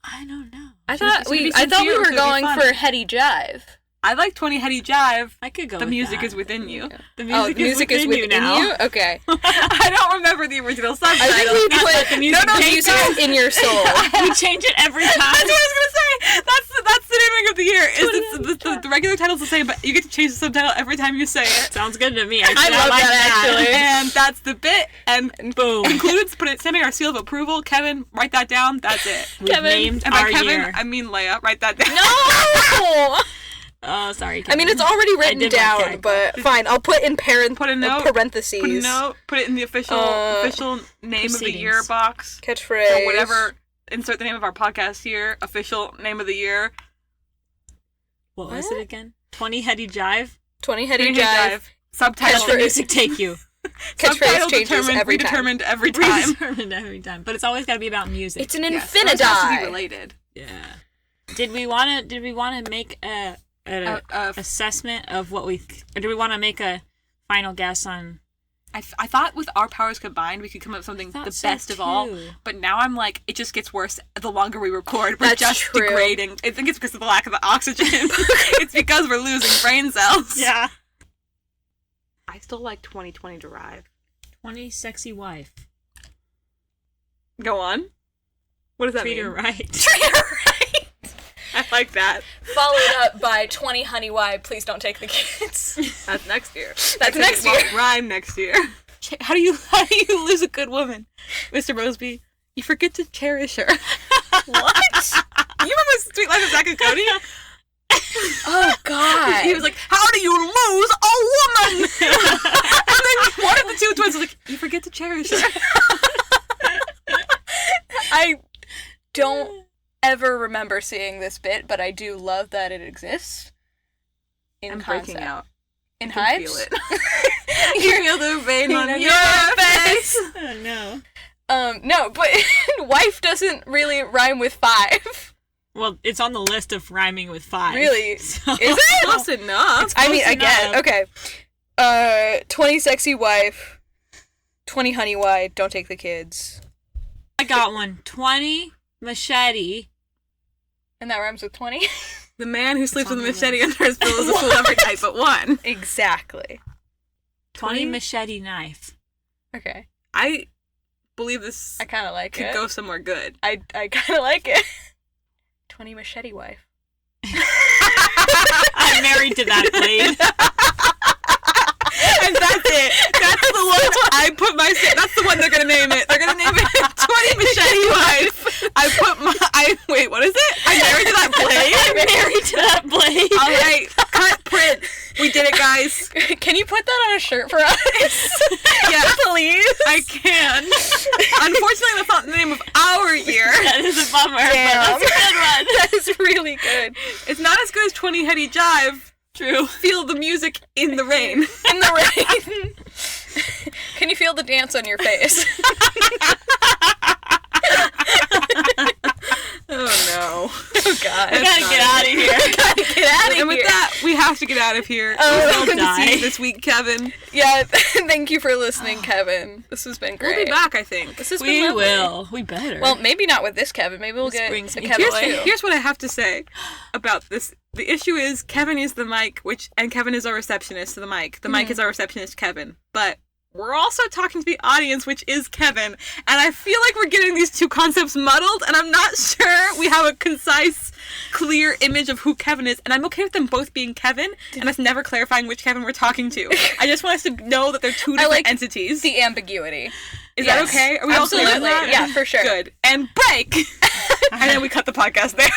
Speaker 2: I don't know.
Speaker 4: I
Speaker 3: Should it
Speaker 4: thought
Speaker 3: be
Speaker 4: I thought we
Speaker 3: sincere or
Speaker 4: were
Speaker 3: should it be
Speaker 4: going
Speaker 3: funny?
Speaker 4: for Hetty Jive.
Speaker 3: I like 20 Heady Jive.
Speaker 2: I could go
Speaker 3: The
Speaker 2: with
Speaker 3: music
Speaker 2: that.
Speaker 3: is within you.
Speaker 2: The
Speaker 4: Oh, the music is within you? Okay.
Speaker 3: I don't remember the original subtitle.
Speaker 4: I think we put
Speaker 2: the music
Speaker 4: the
Speaker 2: takes
Speaker 4: music is in your soul.
Speaker 2: We change it every time.
Speaker 3: That's what I was gonna say. That's the naming of the year. Is the regular title's the same, but you get to change the subtitle every time you say it.
Speaker 2: Sounds good to me.
Speaker 4: I love that, actually.
Speaker 3: And that's the bit. And
Speaker 2: Boom.
Speaker 3: included, stamping our seal of approval. Kevin, write that down. That's it.
Speaker 2: We've
Speaker 4: Kevin.
Speaker 2: named
Speaker 3: And by
Speaker 2: our
Speaker 3: Kevin,
Speaker 2: year.
Speaker 3: I mean Leia. Write that down.
Speaker 4: No!
Speaker 2: Oh, sorry,
Speaker 4: I
Speaker 2: Kevin.
Speaker 4: mean, it's already written
Speaker 2: did my
Speaker 4: down,
Speaker 2: tag.
Speaker 4: but fine. I'll put in
Speaker 3: Put a note.
Speaker 4: parentheses.
Speaker 3: Put a note. Put it in the official name of the year
Speaker 2: Proceedings.
Speaker 3: box.
Speaker 4: Catchphrase.
Speaker 3: Or whatever. Insert the name of our podcast here. Official name of the year.
Speaker 2: What was it again? 20 Heady Jive?
Speaker 4: 20 Heady
Speaker 3: Heady
Speaker 4: Jive.
Speaker 3: Subtitle.
Speaker 2: Let the music take you.
Speaker 4: Catchphrase changes every time.
Speaker 3: Redetermined every time.
Speaker 2: Redetermined every time. But it's always got to be about music.
Speaker 4: It's an
Speaker 3: Yes, those have to be
Speaker 4: infinitai.
Speaker 3: related.
Speaker 2: Yeah. Did we want to make an assessment of what we... Or do we want to make a final guess on...
Speaker 3: I thought with our powers combined, we could come up with something
Speaker 2: thought
Speaker 3: the
Speaker 2: so
Speaker 3: best of all.
Speaker 2: too.
Speaker 3: But now I'm like, it just gets worse the longer we record. We're
Speaker 4: That's
Speaker 3: just
Speaker 4: true.
Speaker 3: degrading. I think it's because of the lack of the oxygen. It's because we're losing brain cells.
Speaker 2: Yeah.
Speaker 3: I still like 2020 Derive.
Speaker 2: 20 Sexy Wife.
Speaker 3: Go on. What does that
Speaker 2: Treat
Speaker 3: mean?
Speaker 2: her right.
Speaker 4: Treat her right.
Speaker 3: I like that.
Speaker 4: Followed up by 20 Honey Why, please don't take the kids.
Speaker 3: That's next year.
Speaker 4: That's next
Speaker 3: It won't
Speaker 4: year.
Speaker 3: rhyme next year. How do you lose a good woman, Mr. Mosby? You forget to cherish her.
Speaker 4: What?
Speaker 3: You remember Sweet Life of Zack and Cody?
Speaker 4: Oh, God.
Speaker 3: He was like, "How do you lose a woman?" And then one of the two twins was like, "You forget to cherish her."
Speaker 4: I don't ever remember seeing this bit, but I do love that it exists. In
Speaker 3: I'm
Speaker 4: concept.
Speaker 3: breaking out.
Speaker 4: In
Speaker 3: I can
Speaker 4: Hives?
Speaker 3: feel it. You feel the vein on
Speaker 4: On
Speaker 3: your
Speaker 4: your
Speaker 3: face.
Speaker 2: Oh, no.
Speaker 4: No, but wife doesn't really rhyme with 5.
Speaker 2: Well, it's on the list of rhyming with 5.
Speaker 4: Really?
Speaker 2: So-
Speaker 4: Is it?
Speaker 3: Close enough.
Speaker 4: I mean,
Speaker 2: close
Speaker 4: again,
Speaker 2: enough.
Speaker 4: okay. 20 Sexy Wife, 20 Honey Why, don't take the kids.
Speaker 2: I got one. 20 Machete.
Speaker 4: And that rhymes with 20?
Speaker 3: The man who sleeps with a
Speaker 2: on the
Speaker 3: machete under his pillow is a fool every night but one.
Speaker 4: Exactly.
Speaker 2: 20 Machete Knife.
Speaker 4: Okay.
Speaker 3: I believe this
Speaker 4: I kind of like
Speaker 3: could
Speaker 4: it.
Speaker 3: go somewhere good.
Speaker 4: I kind of like it. 20 Machete Wife.
Speaker 2: I'm married to that blade.
Speaker 3: And that's it. That's the one I put my. That's the one they're gonna name it. They're gonna name it 20 Machete Wife. Wait, what is it? I'm married to that blade.
Speaker 2: I'm married to that blade.
Speaker 3: All right, cut print. We did it, guys.
Speaker 4: Can you put that on a shirt for us?
Speaker 3: Yeah,
Speaker 4: Please?
Speaker 3: I can. Unfortunately, that's not the name of our year.
Speaker 2: That is a bummer,
Speaker 4: Damn.
Speaker 2: but that's a good one.
Speaker 4: That is really good.
Speaker 3: It's not as good as 20 Heady Jive. True. Feel the music in the rain.
Speaker 4: In the rain. Can you feel the dance on your face?
Speaker 3: Oh no.
Speaker 4: Oh, God.
Speaker 2: We gotta get out of here.
Speaker 4: Gotta get out of here.
Speaker 3: And with that, we have to get out of here.
Speaker 4: Oh,
Speaker 3: Good to
Speaker 2: die.
Speaker 3: see you this week, Kevin.
Speaker 4: Yeah, thank you for listening, Kevin. This has been great.
Speaker 3: We'll be back, I think.
Speaker 4: This has
Speaker 2: We
Speaker 4: been lovely.
Speaker 2: will. We better.
Speaker 4: Well, maybe not with this Kevin. Maybe we'll get
Speaker 2: bring
Speaker 4: a
Speaker 2: some
Speaker 4: Kevin
Speaker 2: joy.
Speaker 4: too.
Speaker 3: Here's what I have to say about this. The issue is Kevin is the mic, and Kevin is our receptionist to the mic. The mic is our receptionist, Kevin. But we're also talking to the audience, which is Kevin. And I feel like we're getting these two concepts muddled, and I'm not sure we have a concise, clear image of who Kevin is. And I'm okay with them both being Kevin, and us never clarifying which Kevin we're talking to. I just want us to know that they're two different
Speaker 4: like
Speaker 3: entities.
Speaker 4: The ambiguity.
Speaker 3: Is
Speaker 4: Yes,
Speaker 3: that okay? Are we all clear with
Speaker 4: absolutely.
Speaker 3: that?
Speaker 4: Yeah, for sure.
Speaker 3: Good. And break! And then we cut the podcast there.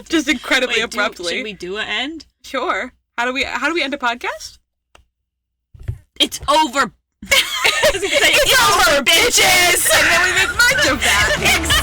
Speaker 3: Just incredibly abruptly.
Speaker 2: Should we do an end?
Speaker 3: Sure. How do we end a podcast?
Speaker 2: It's over.
Speaker 3: It's over, bitches! And then we make merch of that.